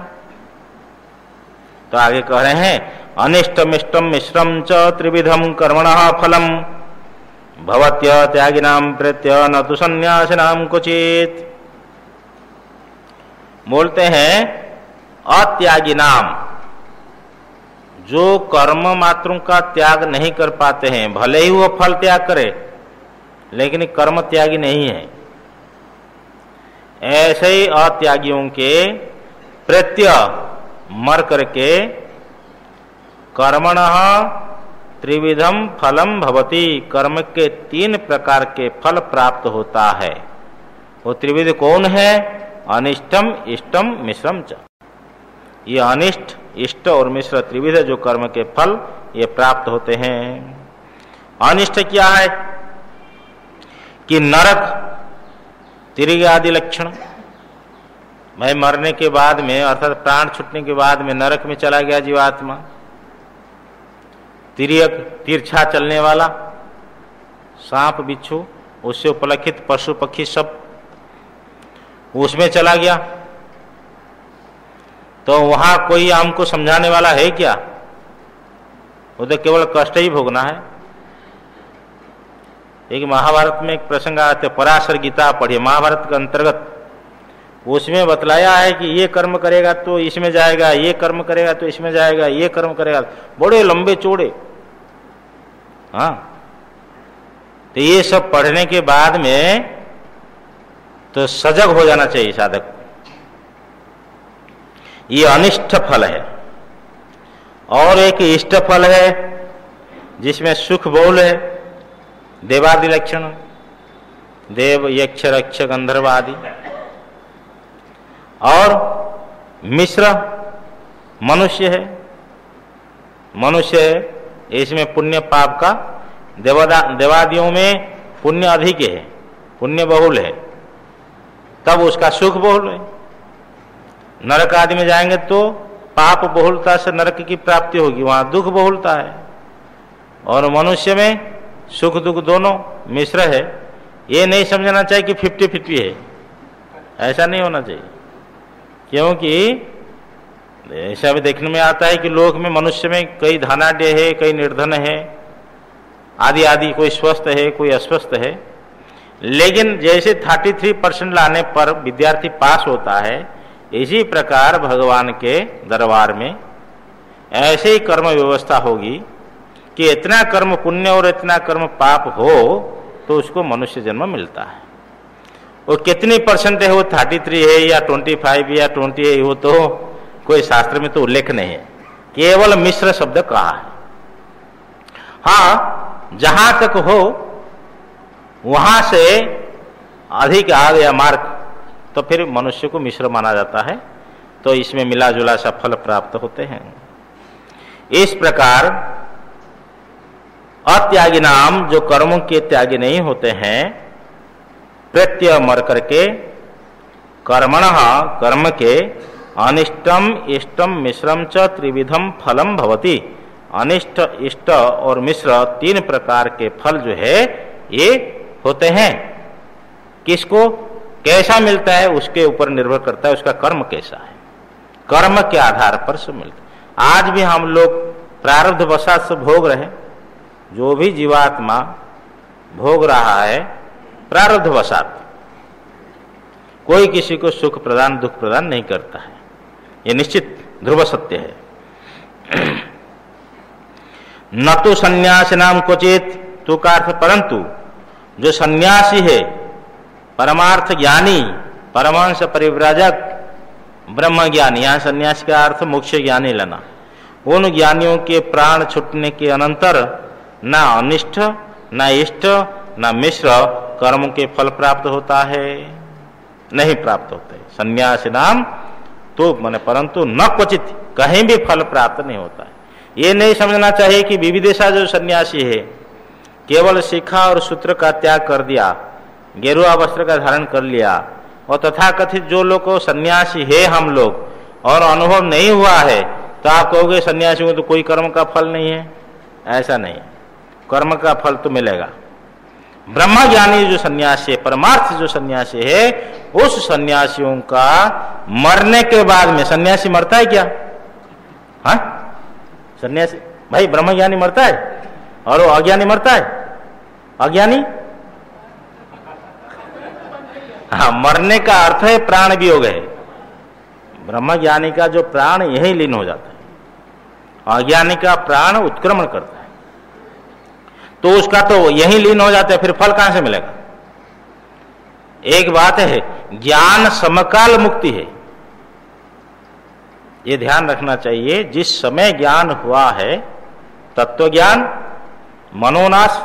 तो आगे कह रहे हैं, अनिष्टम इष्टम मिश्रम च त्रिविधम कर्मणः फलम भवत्य त्यागिनाम प्रत्य न तु संन्यासिनाम क्वचित्। बोलते हैं अत्यागी नाम, जो कर्म मात्रों का त्याग नहीं कर पाते हैं, भले ही वो फल त्याग करे लेकिन कर्म त्यागी नहीं है, ऐसे ही अत्यागियों के प्रत्यय मर करके कर्मणः त्रिविधम फलम भवति, कर्म के 3 प्रकार के फल प्राप्त होता है। वो त्रिविध कौन है? अनिष्टम इष्टम मिश्रम च। ये अनिष्ट, इष्ट और मिश्र त्रिविध जो कर्म के फल ये प्राप्त होते हैं। अनिष्ट क्या है? कि नरक, तिर्य आदि लक्षण। भाई मरने के बाद में, अर्थात प्राण छूटने के बाद में नरक में चला गया जीवात्मा, तिर्यक, तिरछा चलने वाला, सांप बिच्छू, उससे उपलक्षित पशु पक्षी सब उसमें चला गया, तो वहां कोई हमको समझाने वाला है क्या? वो तो केवल कष्ट ही भोगना है। एक महाभारत में एक प्रसंग आते, पराशर गीता पढ़िए, महाभारत के अंतर्गत, उसमें बतलाया है कि ये कर्म करेगा तो इसमें जाएगा, ये कर्म करेगा तो इसमें जाएगा, ये कर्म करेगा, बड़े लंबे चौड़े। हाँ, तो ये सब पढ़ने के बाद में तो सजग हो जाना चाहिए साधक को। ये अनिष्ट फल है। और एक इष्ट फल है जिसमें सुख बहुल है, देवादि लक्षण, देव यक्ष रक्ष गंधर्व आदि। और मिश्र मनुष्य है, मनुष्य है, इसमें पुण्य पाप का, देवादियों में पुण्य अधिक है, पुण्य बहुल है, तब उसका सुख बहुल है। नरक आदि में जाएंगे तो पाप बहुलता से नरक की प्राप्ति होगी, वहां दुख बहुलता है। और मनुष्य में सुख दुख दोनों मिश्र है। ये नहीं समझना चाहिए कि 50-50 है, ऐसा नहीं होना चाहिए। क्योंकि ऐसा भी देखने में आता है कि लोक में मनुष्य में कई धनाढ्य है, कई निर्धन है, आदि आदि, कोई स्वस्थ है, कोई अस्वस्थ है। लेकिन जैसे 33% लाने पर विद्यार्थी पास होता है, इसी प्रकार भगवान के दरबार में ऐसे ही कर्म व्यवस्था होगी कि इतना कर्म पुण्य और इतना कर्म पाप हो तो उसको मनुष्य जन्म मिलता है। वो कितनी परसेंट है, वो 33 है या 25 या 20 है, वो तो कोई शास्त्र में तो उल्लेख नहीं है, केवल मिश्र शब्द कहा है। हाँ, जहां तक हो वहां से अधिक आ गया मार्ग तो फिर मनुष्य को मिश्र माना जाता है, तो इसमें मिला जुला सा फल प्राप्त होते हैं। इस प्रकार अत्यागी नाम, जो कर्मों के त्यागी नहीं होते हैं, प्रत्यय मर करके कर्मणः, कर्म के अनिष्टम इष्टम मिश्रम च त्रिविधम फलम भवति। अनिष्ट, इष्ट और मिश्र 3 प्रकार के फल जो है ये होते हैं। किसको कैसा मिलता है उसके ऊपर निर्भर करता है, उसका कर्म कैसा है, कर्म के आधार पर सब मिलता है। आज भी हम लोग प्रारब्ध वशात से भोग रहे, जो भी जीवात्मा भोग रहा है प्रारब्ध वशात, कोई किसी को सुख प्रदान दुख प्रदान नहीं करता है, ये निश्चित ध्रुव सत्य है। न तो सन्यासी नाम क्वचित, तो का अर्थ परंतु जो सन्यासी है, परमार्थ ज्ञानी, परमहंस परिव्राजक, ब्रह्म ज्ञानी, यहां सन्यासी का अर्थ मोक्ष ज्ञानी लेना, उन ज्ञानियों के प्राण छूटने के अनंतर न अनिष्ट न इष्ट न मिश्र कर्म के फल प्राप्त होता है, नहीं प्राप्त होते। सन्यासी नाम तो माने परंतु न क्वचित, कहीं भी फल प्राप्त नहीं होता है। ये नहीं समझना चाहिए कि विविदेशा जो सन्यासी है केवल शिखा और सूत्र का त्याग कर दिया, गेरुआ वस्त्र का धारण कर लिया, और तथाकथित जो लोग सन्यासी है हम लोग और अनुभव नहीं हुआ है, तो आप कहोगे सन्यासी में तो कोई कर्म का फल नहीं है। ऐसा नहीं, कर्म का फल तो मिलेगा। ब्रह्म ज्ञानी जो सन्यासी है, परमार्थ जो सन्यासी है, उस सन्यासियों का मरने के बाद में, सन्यासी मरता है क्या? हाँ, सन्यासी भाई ब्रह्म ज्ञानी मरता है और वो अज्ञानी मरता है? अज्ञानी, हाँ, मरने का अर्थ है प्राण वियोग है। ब्रह्म ज्ञानी का जो प्राण यही लीन हो जाता है, अज्ञानी का प्राण उत्क्रमण करता है, तो उसका तो यही लीन हो जाता है, फिर फल कहां से मिलेगा? एक बात है, ज्ञान समकाल मुक्ति है, ये ध्यान रखना चाहिए। जिस समय ज्ञान हुआ है, तत्व ज्ञान, मनोनाश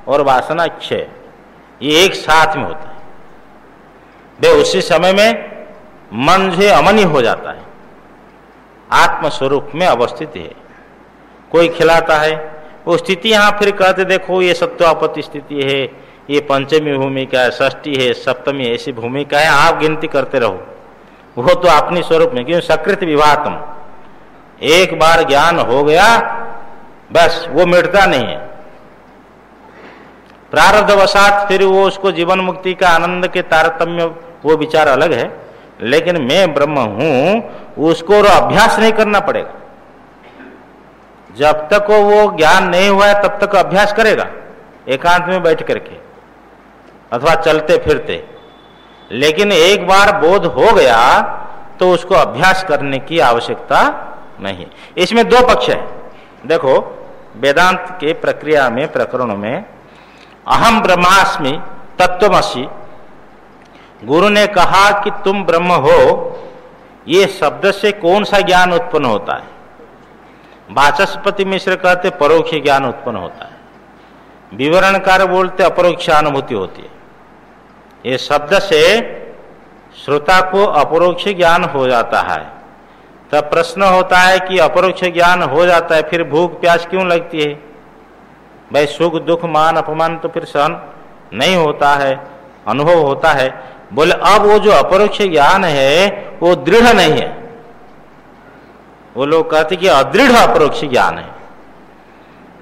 और वासना क्षय, ये एक साथ में होता है। वे उसी समय में मन से अमनी हो जाता है, आत्मस्वरूप में अवस्थित है। कोई खिलाता है, वो स्थिति यहां फिर कहते देखो ये सत्वापत्ति स्थिति है, ये पंचमी भूमिका है, षष्ठी है, सप्तमी ऐसी भूमिका है, आप गिनती करते रहो। वो तो अपनी स्वरूप में, क्यों सकृत विभातम, एक बार ज्ञान हो गया बस वो मिटता नहीं है। प्रारब्धवशात फिर वो उसको जीवन मुक्ति का आनंद के तारतम्य वो विचार अलग है, लेकिन मैं ब्रह्म हूं उसको और अभ्यास नहीं करना पड़ेगा। जब तक वो ज्ञान नहीं हुआ है तब तक अभ्यास करेगा, एकांत में बैठ करके अथवा चलते फिरते। लेकिन एक बार बोध हो गया तो उसको अभ्यास करने की आवश्यकता नहीं। इसमें दो पक्ष है। देखो वेदांत के प्रक्रिया में, प्रकरणों में अहम ब्रह्मास्मि तत्वमसि, गुरु ने कहा कि तुम ब्रह्म हो, ये शब्द से कौन सा ज्ञान उत्पन्न होता है? वाचस्पति मिश्र कहते परोक्ष ज्ञान उत्पन्न होता है, विवरणकार बोलते अपरोक्षानुभूति होती है। ये शब्द से श्रोता को अपरोक्ष ज्ञान हो जाता है। तब प्रश्न होता है कि अपरोक्ष ज्ञान हो जाता है, फिर भूख प्यास क्यों लगती है? भाई सुख दुख मान अपमान तो फिर सहन नहीं होता है, अनुभव होता है। बोले अब वो जो अपरोक्ष ज्ञान है वो दृढ़ नहीं है। वो लोग कहते कि अदृढ़ अपरोक्ष ज्ञान है।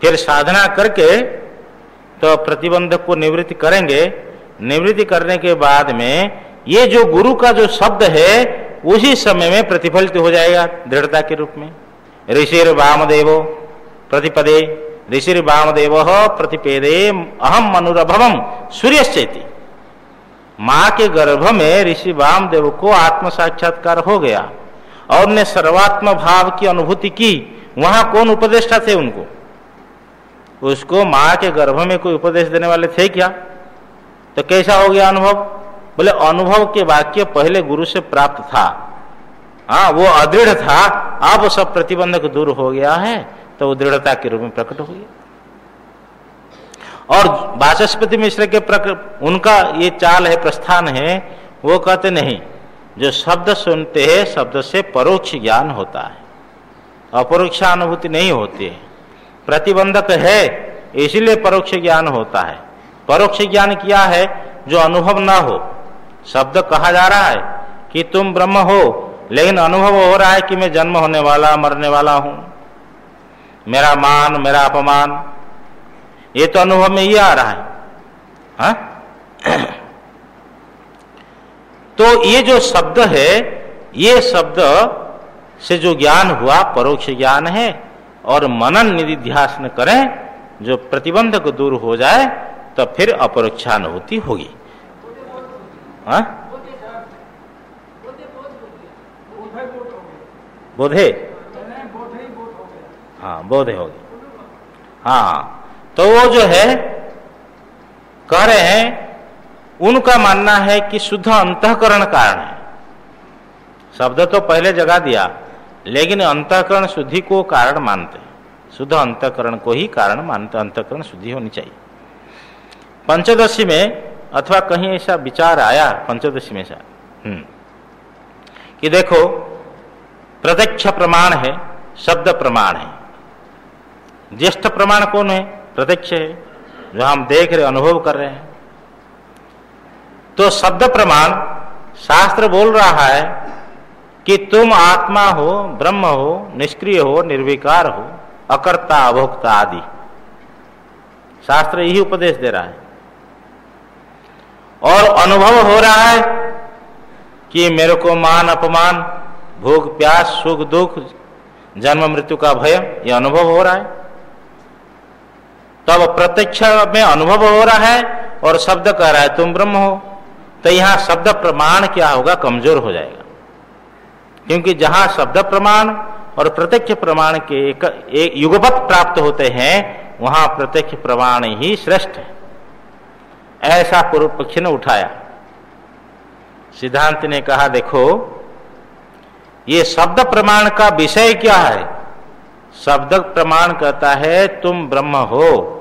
फिर साधना करके तो प्रतिबंधक को निवृत्ति करेंगे, निवृत्ति करने के बाद में ये जो गुरु का जो शब्द है उसी समय में प्रतिफलित हो जाएगा दृढ़ता के रूप में। ऋषिर वामदेवो प्रतिपदे, ऋषिर वामदेव प्रतिपेदे अहम मनुरभवम सूर्यश्चेति। मां के गर्भ में ऋषि वामदेव को आत्म साक्षात्कार हो गया और ने सर्वात्म भाव की अनुभूति की। वहां कौन उपदेष्टा थे उनको? उसको मां के गर्भ में कोई उपदेश देने वाले थे क्या? तो कैसा हो गया अनुभव? बोले अनुभव के वाक्य पहले गुरु से प्राप्त था, हाँ वो अदृढ़ था, अब सब प्रतिबंधक दूर हो गया है तो वो दृढ़ता के रूप में प्रकट हो गया। और वाचस्पति मिश्र के उनका ये चाल है, प्रस्थान है, वो कहते नहीं, जो शब्द सुनते हैं शब्द से परोक्ष ज्ञान होता है, अपरोक्षानुभूति नहीं होती है। प्रतिबंधक है इसलिए परोक्ष ज्ञान होता है। परोक्ष ज्ञान क्या है? जो अनुभव ना हो। शब्द कहा जा रहा है कि तुम ब्रह्म हो, लेकिन अनुभव हो रहा है कि मैं जन्म होने वाला, मरने वाला हूं, मेरा मान मेरा अपमान, ये तो अनुभव में ही आ रहा है। हाँ? तो ये जो शब्द है, ये शब्द से जो ज्ञान हुआ परोक्ष ज्ञान है। और मनन निधिध्यासन करें, जो प्रतिबंधक दूर हो जाए तो फिर अपरोक्षानुभूति होगी। हाँ? बोधे, हाँ बोधे होगी। हाँ, तो वो जो है कह रहे हैं, उनका मानना है कि शुद्ध अंतःकरण कारण है। शब्द तो पहले जगा दिया, लेकिन अंतःकरण शुद्धि को कारण मानते हैं। शुद्ध अंतःकरण को ही कारण मानते, अंतःकरण शुद्धि होनी चाहिए। पंचदशी में अथवा कहीं ऐसा विचार आया पंचदशी में ऐसा कि देखो प्रत्यक्ष प्रमाण है, शब्द प्रमाण है। ज्येष्ठ प्रमाण कौन है? प्रत्यक्ष है, जो हम देख रहे अनुभव कर रहे हैं। तो शब्द प्रमाण शास्त्र बोल रहा है कि तुम आत्मा हो, ब्रह्म हो, निष्क्रिय हो, निर्विकार हो, अकर्ता अभोक्ता आदि। शास्त्र यही उपदेश दे रहा है। और अनुभव हो रहा है कि मेरे को मान अपमान, भूख प्यास, सुख दुख, जन्म मृत्यु का भय, यह अनुभव हो रहा है। तब प्रत्यक्ष में अनुभव हो रहा है और शब्द कह रहा है तुम ब्रह्म हो, तो यहां शब्द प्रमाण क्या होगा? कमजोर हो जाएगा। क्योंकि जहां शब्द प्रमाण और प्रत्यक्ष प्रमाण के एक युगपत प्राप्त होते हैं, वहां प्रत्यक्ष प्रमाण ही श्रेष्ठ है, ऐसा पूर्व पक्ष ने उठाया। सिद्धांत ने कहा देखो ये शब्द प्रमाण का विषय क्या है? शब्द प्रमाण कहता है तुम ब्रह्म हो,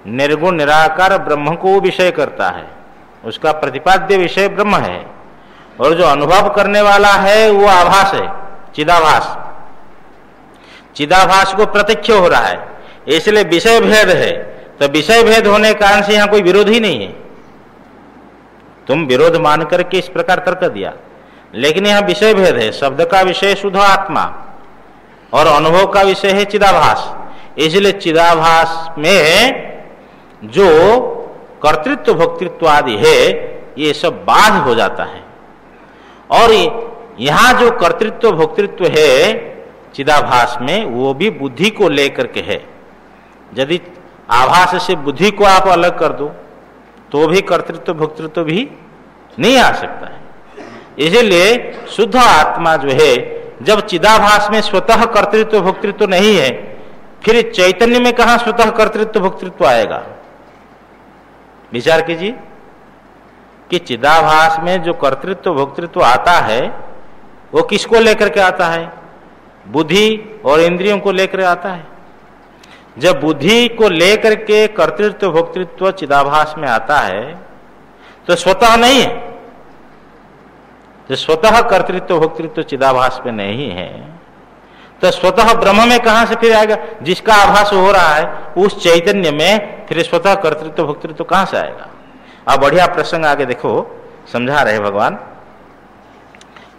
निर्गुण निराकार ब्रह्म को विषय करता है, उसका प्रतिपाद्य विषय ब्रह्म है। और जो अनुभव करने वाला है वो आभास है, चिदाभास। चिदाभास को प्रत्यक्ष हो रहा है, इसलिए विषय भेद है। तो विषय भेद होने के कारण से यहां कोई विरोध ही नहीं है। तुम विरोध मान करके इस प्रकार तर्क दिया, लेकिन यहां विषय भेद है। शब्द का विषय शुद्ध आत्मा और अनुभव का विषय है चिदाभास। इसलिए चिदाभास में जो कर्तृत्व भोक्तृत्व आदि है ये सब बाध हो जाता है। और यहां जो कर्तृत्व भोक्तृत्व है चिदाभास में, वो भी बुद्धि को लेकर के है। यदि आभास से बुद्धि को आप अलग कर दो तो भी कर्तृत्व भोक्तृत्व भी नहीं आ सकता है। इसीलिए शुद्ध आत्मा जो है, जब चिदाभास में स्वतः कर्तृत्व भोक्तृत्व नहीं है, फिर चैतन्य में कहां स्वतः कर्तृत्व भोक्तृत्व आएगा? विचार कीजिए कि चिदाभास में जो कर्तृत्व भोक्तृत्व आता है वो किसको लेकर के आता है? बुद्धि और इंद्रियों को लेकर आता है। जब बुद्धि को लेकर के कर्तृत्व भोक्तृत्व चिदाभास में आता है तो स्वतः नहीं है। जो स्वतः कर्तृत्व भोक्तृत्व चिदाभास में नहीं है तो स्वतः ब्रह्म में कहां से फिर आएगा? जिसका आभास हो रहा है उस चैतन्य में फिर स्वतः कर्तृत्व भोक्तृत्व कहां से आएगा? अब बढ़िया प्रसंग आगे देखो, समझा रहे भगवान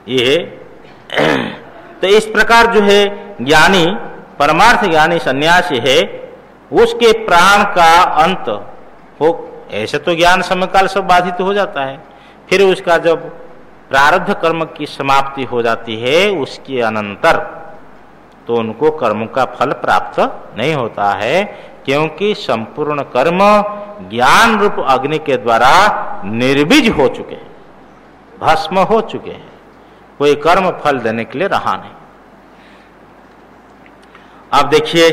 ये। तो इस प्रकार जो है ज्ञानी, परमार्थ ज्ञानी सन्यासी है, उसके प्राण का अंत हो। ऐसे तो ज्ञान समकाल सब बाधित हो जाता है, फिर उसका जब प्रारब्ध कर्म की समाप्ति हो जाती है उसके अनंतर तो उनको कर्म का फल प्राप्त नहीं होता है, क्योंकि संपूर्ण कर्म ज्ञान रूप अग्नि के द्वारा निर्बीज हो चुके हैं, भस्म हो चुके हैं। कोई कर्म फल देने के लिए रहा नहीं। अब देखिए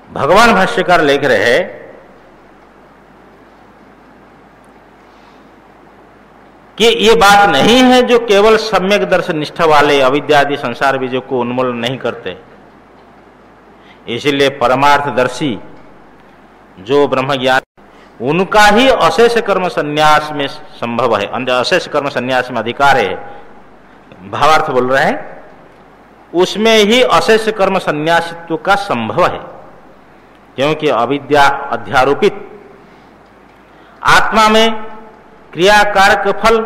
भगवान भाष्यकार लिख रहे हैं कि ये बात नहीं है जो केवल सम्यक दर्शन निष्ठा वाले अविद्यादि संसार बीजों को उन्मूलन नहीं करते। इसलिए परमार्थदर्शी जो ब्रह्म ज्ञान, उनका ही अशेष कर्म संन्यास में संभव है, अशेष कर्म संन्यास में अधिकार है। भावार्थ बोल रहे हैं, उसमें ही अशेष कर्म संन्यासित्व का संभव है, क्योंकि अविद्या अध्यारोपित आत्मा में क्रिया कारक फल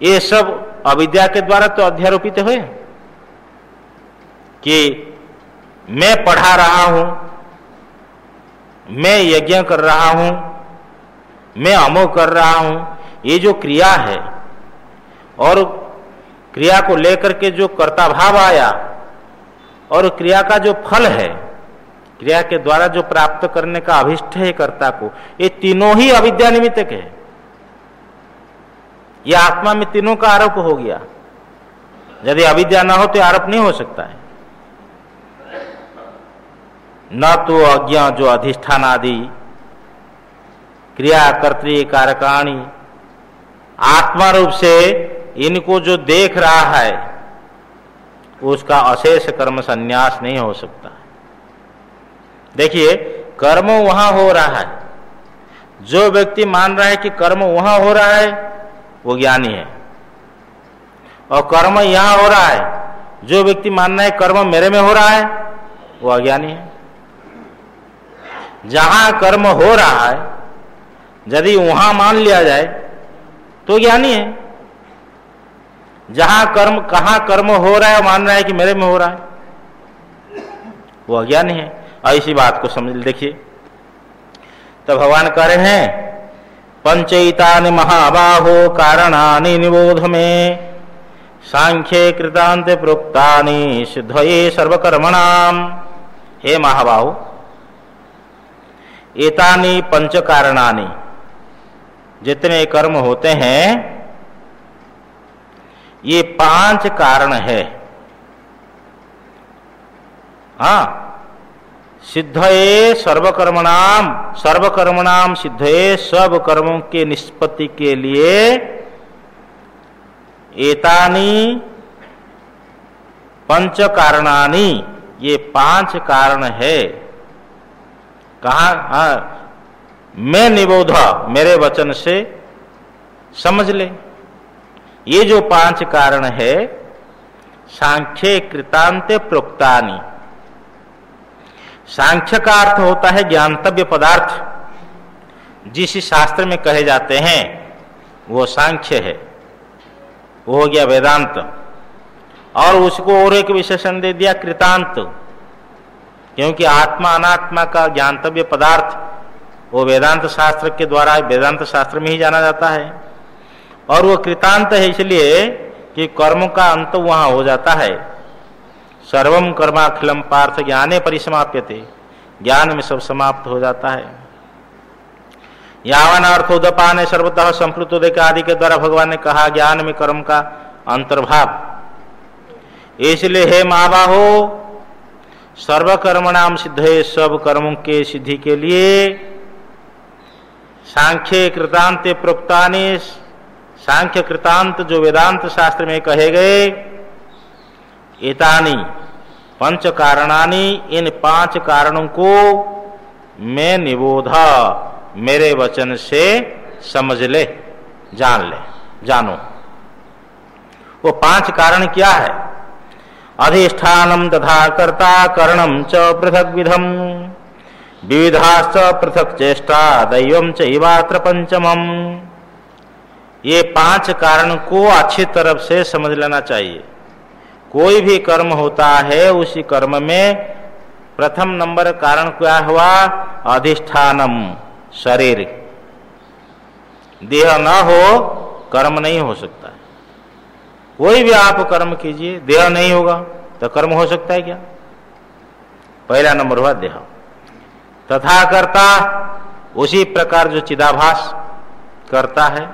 ये सब अविद्या के द्वारा तो अध्यारोपित हुए कि मैं पढ़ा रहा हूं, मैं यज्ञ कर रहा हूं, मैं अमोघ कर रहा हूं, ये जो क्रिया है और क्रिया को लेकर के जो कर्ता भाव आया और क्रिया का जो फल है, क्रिया के द्वारा जो प्राप्त करने का अभिष्ट है कर्ता को, ये तीनों ही अविद्या निमित्तक है। ये आत्मा में तीनों का आरोप हो गया। यदि अविद्या ना हो तो आरोप नहीं हो सकता है। न तो अज्ञा जो अधिष्ठान आदि क्रिया कर्तृ कारकाणी आत्मा रूप से इनको जो देख रहा है उसका अशेष कर्म संन्यास नहीं हो सकता। देखिए, कर्म वहां हो रहा है, जो व्यक्ति मान रहा है कि कर्म वहां हो रहा है वो ज्ञानी है, और कर्म यहां हो रहा है, जो व्यक्ति मान रहा है कर्म मेरे में हो रहा है वो अज्ञानी है। जहां कर्म हो रहा है यदि वहां मान लिया जाए तो ज्ञानी है, जहां कर्म कहां कर्म हो रहा है मान रहा है कि मेरे में हो रहा है वो अज्ञानी है। और इसी बात को समझ देखिए, तो भगवान कह रहे हैं पंचैतानि महाबाहो कारणानि निबोध में सांख्ये कृतांते प्रोक्तानि सिद्धये सर्वकर्मणाम। हे महाबाहो, एतानि पंच कारणानि, जितने कर्म होते हैं ये 5 कारण है। हाँ, सिद्धये सर्वकर्मणाम, सर्वकर्मणाम सिद्धये, सब कर्मों के निष्पत्ति के लिए एतानि पंच कारणानि, ये 5 कारण है। कहा? हाँ, मैं निबोध, मेरे वचन से समझ ले। ये जो 5 कारण है सांख्ये कृतांते प्रोक्तानि, सांख्य का अर्थ होता है ज्ञानतव्य पदार्थ, जिस शास्त्र में कहे जाते हैं वो सांख्य है, वो हो गया वेदांत। और उसको और एक विशेषण दे दिया कृतांत, क्योंकि आत्मा अनात्मा का ज्ञानतव्य पदार्थ वो वेदांत शास्त्र के द्वारा, वेदांत शास्त्र में ही जाना जाता है। और वो कृतांत है इसलिए कि कर्म का अंत वहां हो जाता है। सर्वम कर्माखिलम पार्थ ज्ञाने परिसमाप्यते, ज्ञान में सब समाप्त हो जाता है। यावन अर्थोदपाने सर्वतः संप्लुतोदक आदि के द्वारा भगवान ने कहा ज्ञान में कर्म का अंतर्भाव। इसलिए हे महाबाहो, सर्वकर्मणाम सिद्धये, सब कर्मों के सिद्धि के लिए सांख्ये कृतांते प्रोक्तानि, सांख्य कृतांत जो वेदांत शास्त्र में कहे गए, एतानि पंच कारणानि, इन 5 कारणों को मैं निबोधा, मेरे वचन से समझ ले, जान ले, जानो। वो 5 कारण क्या है? अधिष्ठानम तथा कर्ता करणम च पृथक विधम विविधाश्च पृथक चेष्टा दैवम चैवात्र पंचमम। ये 5 कारण को अच्छी तरफ से समझ लेना चाहिए। कोई भी कर्म होता है उसी कर्म में प्रथम नंबर कारण क्या हुआ? अधिष्ठानम, शरीर। देह न हो कर्म नहीं हो सकता है। कोई भी आप कर्म कीजिए, देह नहीं होगा तो कर्म हो सकता है क्या? पहला नंबर हुआ देह। तथा कर्ता, उसी प्रकार जो चिदाभास करता है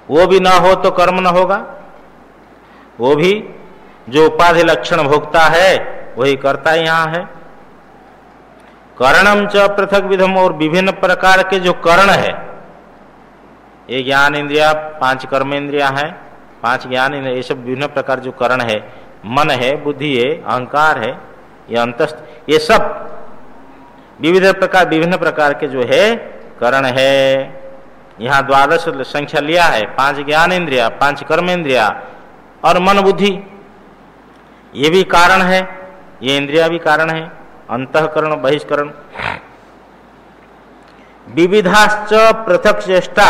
वो भी ना हो तो कर्म न होगा। वो भी जो उपाधि लक्षण भोगता है वही करता यहाँ है। करणम च पृथक विधम, और विभिन्न प्रकार के जो करण है, ये ज्ञान इंद्रिया, 5 कर्म इंद्रिया है, 5 ज्ञान इंद्रिया, ये सब विभिन्न प्रकार जो करण है, मन है, बुद्धि है, अहंकार है, ये अंतस्थ, ये सब विभिन्न प्रकार के जो है करण है। यहाँ 12 संख्या लिया है, 5 ज्ञान इंद्रिया, 5 कर्म इंद्रिया और मन बुद्धि, ये भी कारण है, ये इंद्रिया भी कारण है। अंतःकरण, बहिष्करण। विविधाश्च पृथक चेष्टा,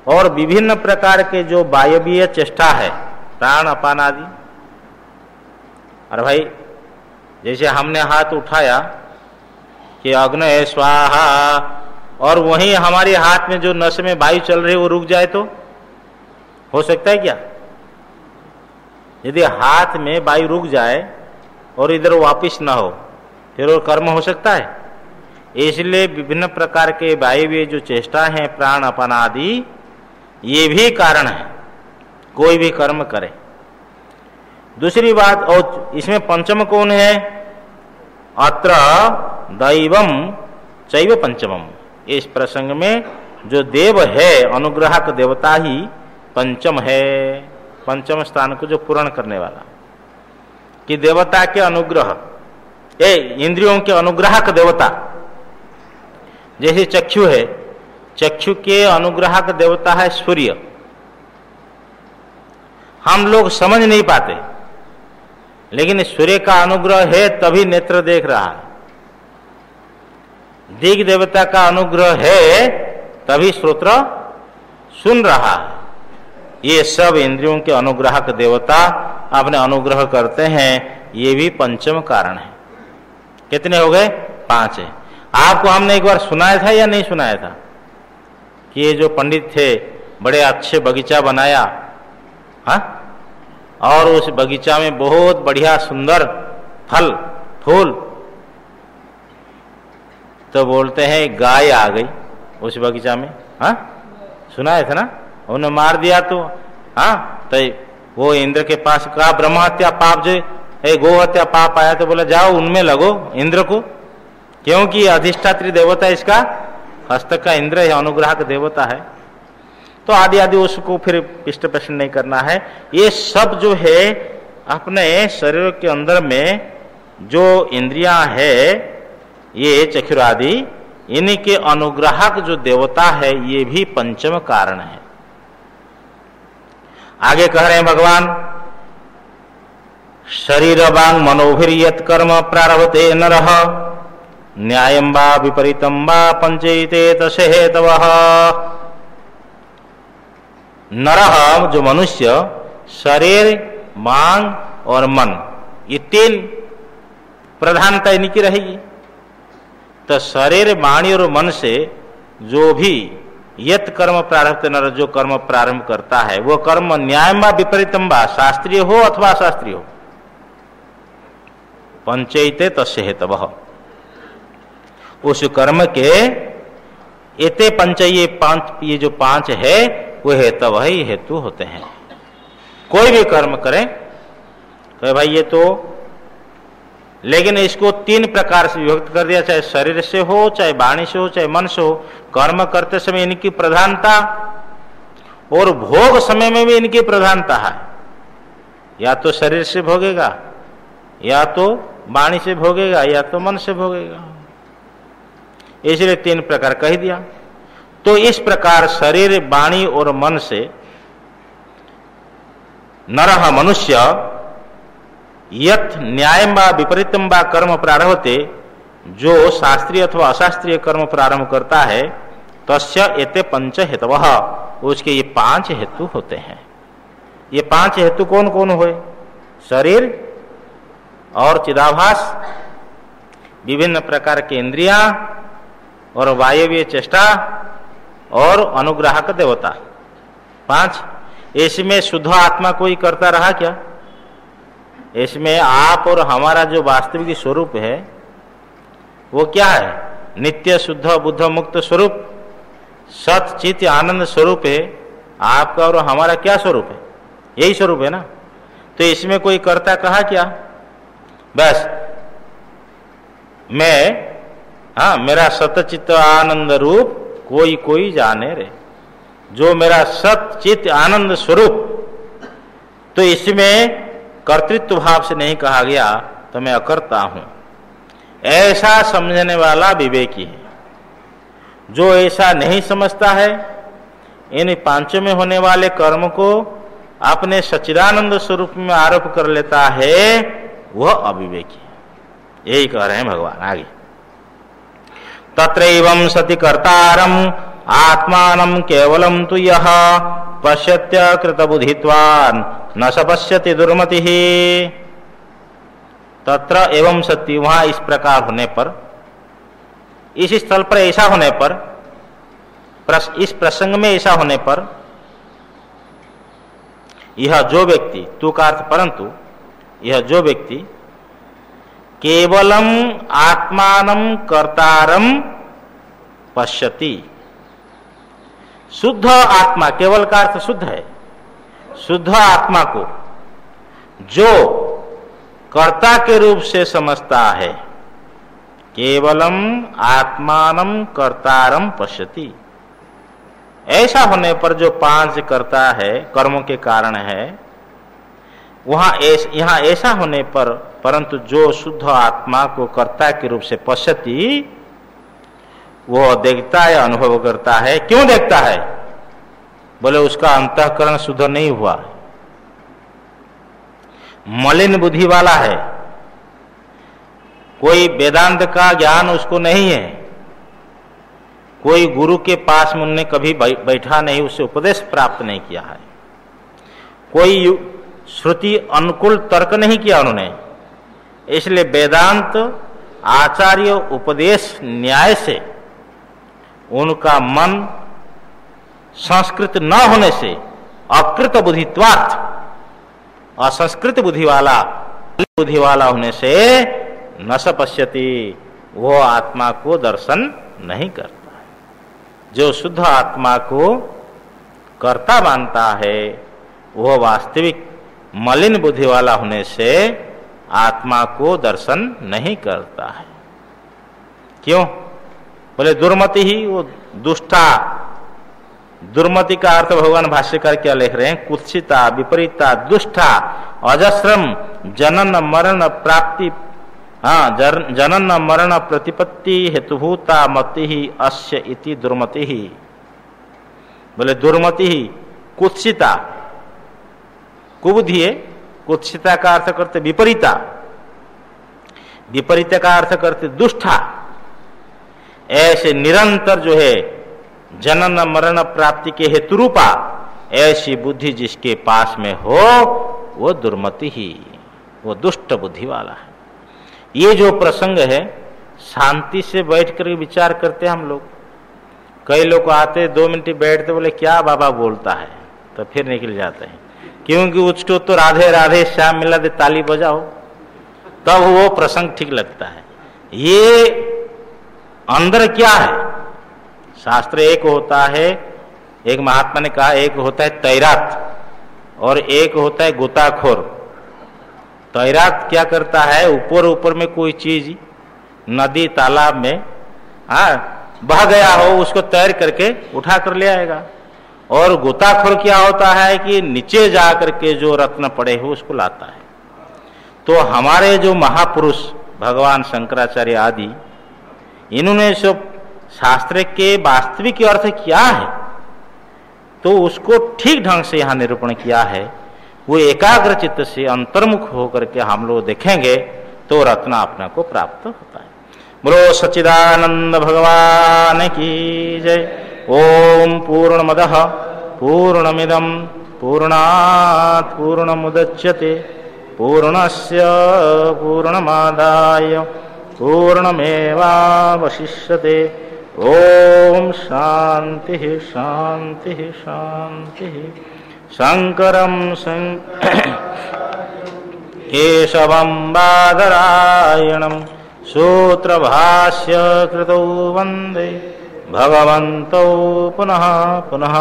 और विभिन्न प्रकार के जो वायवीय चेष्टा है, प्राण अपान आदि। अरे भाई, जैसे हमने हाथ उठाया कि अग्नये स्वाहा, और वहीं हमारे हाथ में जो नस में वायु चल रही है वो रुक जाए तो हो सकता है क्या? यदि हाथ में वायु रुक जाए और इधर वापिस ना हो फिर वो कर्म हो सकता है? इसलिए विभिन्न प्रकार के वायवीय जो चेष्टा है, प्राण अपान आदि, ये भी कारण है कोई भी कर्म करे। दूसरी बात, और इसमें पंचम कौन है? अत्र दैवम चैव पंचमम। इस प्रसंग में जो देव है, अनुग्राहक देवता ही पंचम है, पंचम स्थान को जो पूर्ण करने वाला, कि देवता के अनुग्रह ये इंद्रियों के अनुग्राहक देवता, जैसे चक्षु है, चक्षु के अनुग्राहक देवता है सूर्य। हम लोग समझ नहीं पाते, लेकिन सूर्य का अनुग्रह है तभी नेत्र देख रहा है। दिग देवता का अनुग्रह है तभी श्रोत्र सुन रहा है। ये सब इंद्रियों के अनुग्राहक देवता अपने अनुग्रह करते हैं। ये भी पंचम कारण है। कितने हो गए? 5 है। आपको हमने एक बार सुनाया था या नहीं सुनाया था कि ये जो पंडित थे बड़े अच्छे बगीचा बनाया, हाँ, और उस बगीचा में बहुत बढ़िया सुंदर फल फूल, तो बोलते हैं गाय आ गई उस बगीचा में। हाँ, सुनाया था ना? उन्हें मार दिया तो हाँ, तो वो इंद्र के पास कहा ब्रह्म हत्या पाप जो गो हत्या पाप आया, तो बोला जाओ उनमें लगो इंद्र को, क्योंकि अधिष्ठात्री देवता इसका हस्त का इंद्र है, अनुग्राहक देवता है। तो आदि आदि उसको फिर इष्ट प्रश्न नहीं करना है। ये सब जो है अपने शरीर के अंदर में जो इंद्रियां है, ये चक्षुरादि, इन्हीं के अनुग्राहक जो देवता है, ये भी पंचम कारण है। आगे कह रहे हैं भगवान, शरीर वांग मनोभिर यत् कर्म प्रारभते नरः न्यायं वा विपरीतं वा पंचैते तस्य हेतवः। नरः जो मनुष्य, शरीर, मांग और मन, ये 3 प्रधानता इनकी की रहेगी। तो शरीर, वाणी और मन से जो भी यत् कर्म प्रारब्ध नर, जो कर्म प्रारंभ करता है, वो कर्म न्यायम वा विपरीतम वा, शास्त्रीय हो अथवा अशास्त्रीय हो, पंचैते तस्य हेतवः, उस कर्म के एते पंच, ये जो 5 है वो हेतव है, ये हेतु होते हैं। कोई भी कर्म करें तो भाई ये तो, लेकिन इसको 3 प्रकार से विभक्त कर दिया, चाहे शरीर से हो, चाहे वाणी से हो, चाहे मन से हो। कर्म करते समय इनकी प्रधानता और भोग समय में भी इनकी प्रधानता है। या तो शरीर से भोगेगा, या तो वाणी से भोगेगा, या तो मन से भोगेगा। इसलिए 3 प्रकार कह दिया। तो इस प्रकार शरीर, वाणी और मन से नरः मनुष्य यत् न्यायम वा विपरीतम वा कर्म प्रारभते, जो शास्त्रीय अथवा अशास्त्रीय कर्म प्रारंभ करता है, तस्य एते पंच हेतवः, उसके ये 5 हेतु होते हैं। ये 5 हेतु कौन कौन हुए? शरीर और चिदाभास, विभिन्न प्रकार के इंद्रियां और वायवीय चेष्टा और अनुग्राहक देवता, 5। इसमें शुद्ध आत्मा कोई करता रहा क्या? इसमें आप और हमारा जो वास्तविक स्वरूप है वो क्या है? नित्य शुद्ध बुद्ध मुक्त स्वरूप, सत चित आनंद स्वरूप है। आपका और हमारा क्या स्वरूप है? यही स्वरूप है ना। तो इसमें कोई करता कहा क्या? बस मैं, हाँ, मेरा सतचित्त आनंद रूप कोई कोई जाने रे, जो मेरा सतचित्त आनंद स्वरूप, तो इसमें कर्तृत्व भाव से नहीं कहा गया तो मैं अकर्ता हूं, ऐसा समझने वाला विवेकी है। जो ऐसा नहीं समझता है, इन 5 में होने वाले कर्म को अपने सच्चिदानंद स्वरूप में आरोप कर लेता है, वह अविवेकी है। यही कह रहे हैं भगवान आगे। तत्रैवं सति कर्तारम आत्मानं केवलम तु यः पश्यत्य कृतबुद्धित्वान् न स पश्यति दुर्मतिः। तत्र एवं सति, वहां इस प्रकार होने पर, इस स्थल पर ऐसा होने पर, इस प्रसंग में ऐसा होने पर, यह जो व्यक्ति, तू का अर्थ परंतु, यह जो व्यक्ति केवलम आत्मानं कर्तारम पश्यति, शुद्ध आत्मा, केवल का अर्थ शुद्ध है, शुद्ध आत्मा को जो कर्ता के रूप से समझता है, केवलम आत्मानं कर्तारम पश्यति, ऐसा होने पर जो 5 कर्ता है, कर्मों के कारण है, यहाँ ऐसा होने पर, परंतु जो शुद्ध आत्मा को कर्ता के रूप से पश्यति, वो देखता है, अनुभव करता है। क्यों देखता है? बोले उसका अंतःकरण शुद्ध नहीं हुआ, मलिन बुद्धि वाला है, कोई वेदांत का ज्ञान उसको नहीं है, कोई गुरु के पास में उन्होंने कभी बैठा नहीं, उससे उपदेश प्राप्त नहीं किया है, कोई श्रुति अनुकूल तर्क नहीं किया उन्होंने। इसलिए वेदांत आचार्य उपदेश न्याय से उनका मन संस्कृत न होने से, अकृत बुद्धित्वात्, असंस्कृत बुद्धि वाला होने से न स पश्यति, वो आत्मा को दर्शन नहीं करता है। जो शुद्ध आत्मा को कर्ता मानता है, वह वास्तविक मलिन बुद्धि वाला होने से आत्मा को दर्शन नहीं करता है। क्यों? बोले दुर्मति ही, वो दुष्टा। दुर्मति का अर्थ भगवान भाष्यकार क्या लिख रहे हैं? कुत्सिता, विपरीता, दुष्टा, अजस्रम जनन मरण प्राप्ति, जनन मरण प्रतिपत्ति हेतुभूता मति ही अस्य इति दुर्मति ही। बोले दुर्मति ही, कुत्सिता, कुबुद्धि है, कुत्सिता का अर्थ करते विपरीता, विपरीत का अर्थ करते दुष्टा। ऐसे निरंतर जो है जनन मरण प्राप्ति के हेतु रूपा ऐसी बुद्धि जिसके पास में हो, वो दुर्मति ही, वो दुष्ट बुद्धि वाला है। ये जो प्रसंग है, शांति से बैठ कर विचार करते हम लोग। कई लोग आते 2 मिनट बैठते, बोले क्या बाबा बोलता है, तो फिर निकल जाते हैं। क्योंकि उसको तो राधे राधे श्याम मिला दे ताली बजाओ, तब वो प्रसंग ठीक लगता है। ये अंदर क्या है? शास्त्र एक होता है, एक महात्मा ने कहा, एक होता है तैरात और एक होता है गोताखोर। तैरात क्या करता है? ऊपर ऊपर में कोई चीज नदी तालाब में बह गया हो, उसको तैर करके उठा कर ले आएगा। और गोताखोर क्या होता है कि नीचे जा करके जो रत्न पड़े हो उसको लाता है। तो हमारे जो महापुरुष भगवान शंकराचार्य आदि, इन्होंने सब शास्त्र के वास्तविक अर्थ क्या है, तो उसको ठीक ढंग से यहाँ निरूपण किया है। वो एकाग्र चित्त से अंतर्मुख होकर के हम लोग देखेंगे तो रत्न अपना को प्राप्त होता है। बोलो सच्चिदानंद भगवान की जय। ओम पूर्णमदः पूर्णमिदं पूर्णात् पूर्णमुदच्यते पूर्णस्य पूर्णमादाय पूर्णमेवावशिष्यते। ओम शांति शांति शांति। शंकरं केशवं बादरायणं सूत्रभाष्य कृतौ वन्दे भगवन्तौ पुनः पुनः।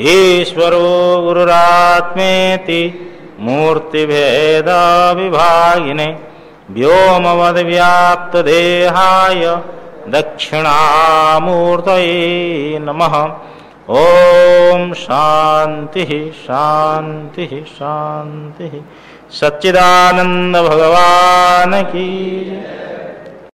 ईश्वरो गुरुरात्मेति मूर्तिभेद विभागिने व्योमवद्व्याप्तदेहाय दक्षिणामूर्तये नमः। ओम शांति शांति शांति। सच्चिदानंद भगवान की।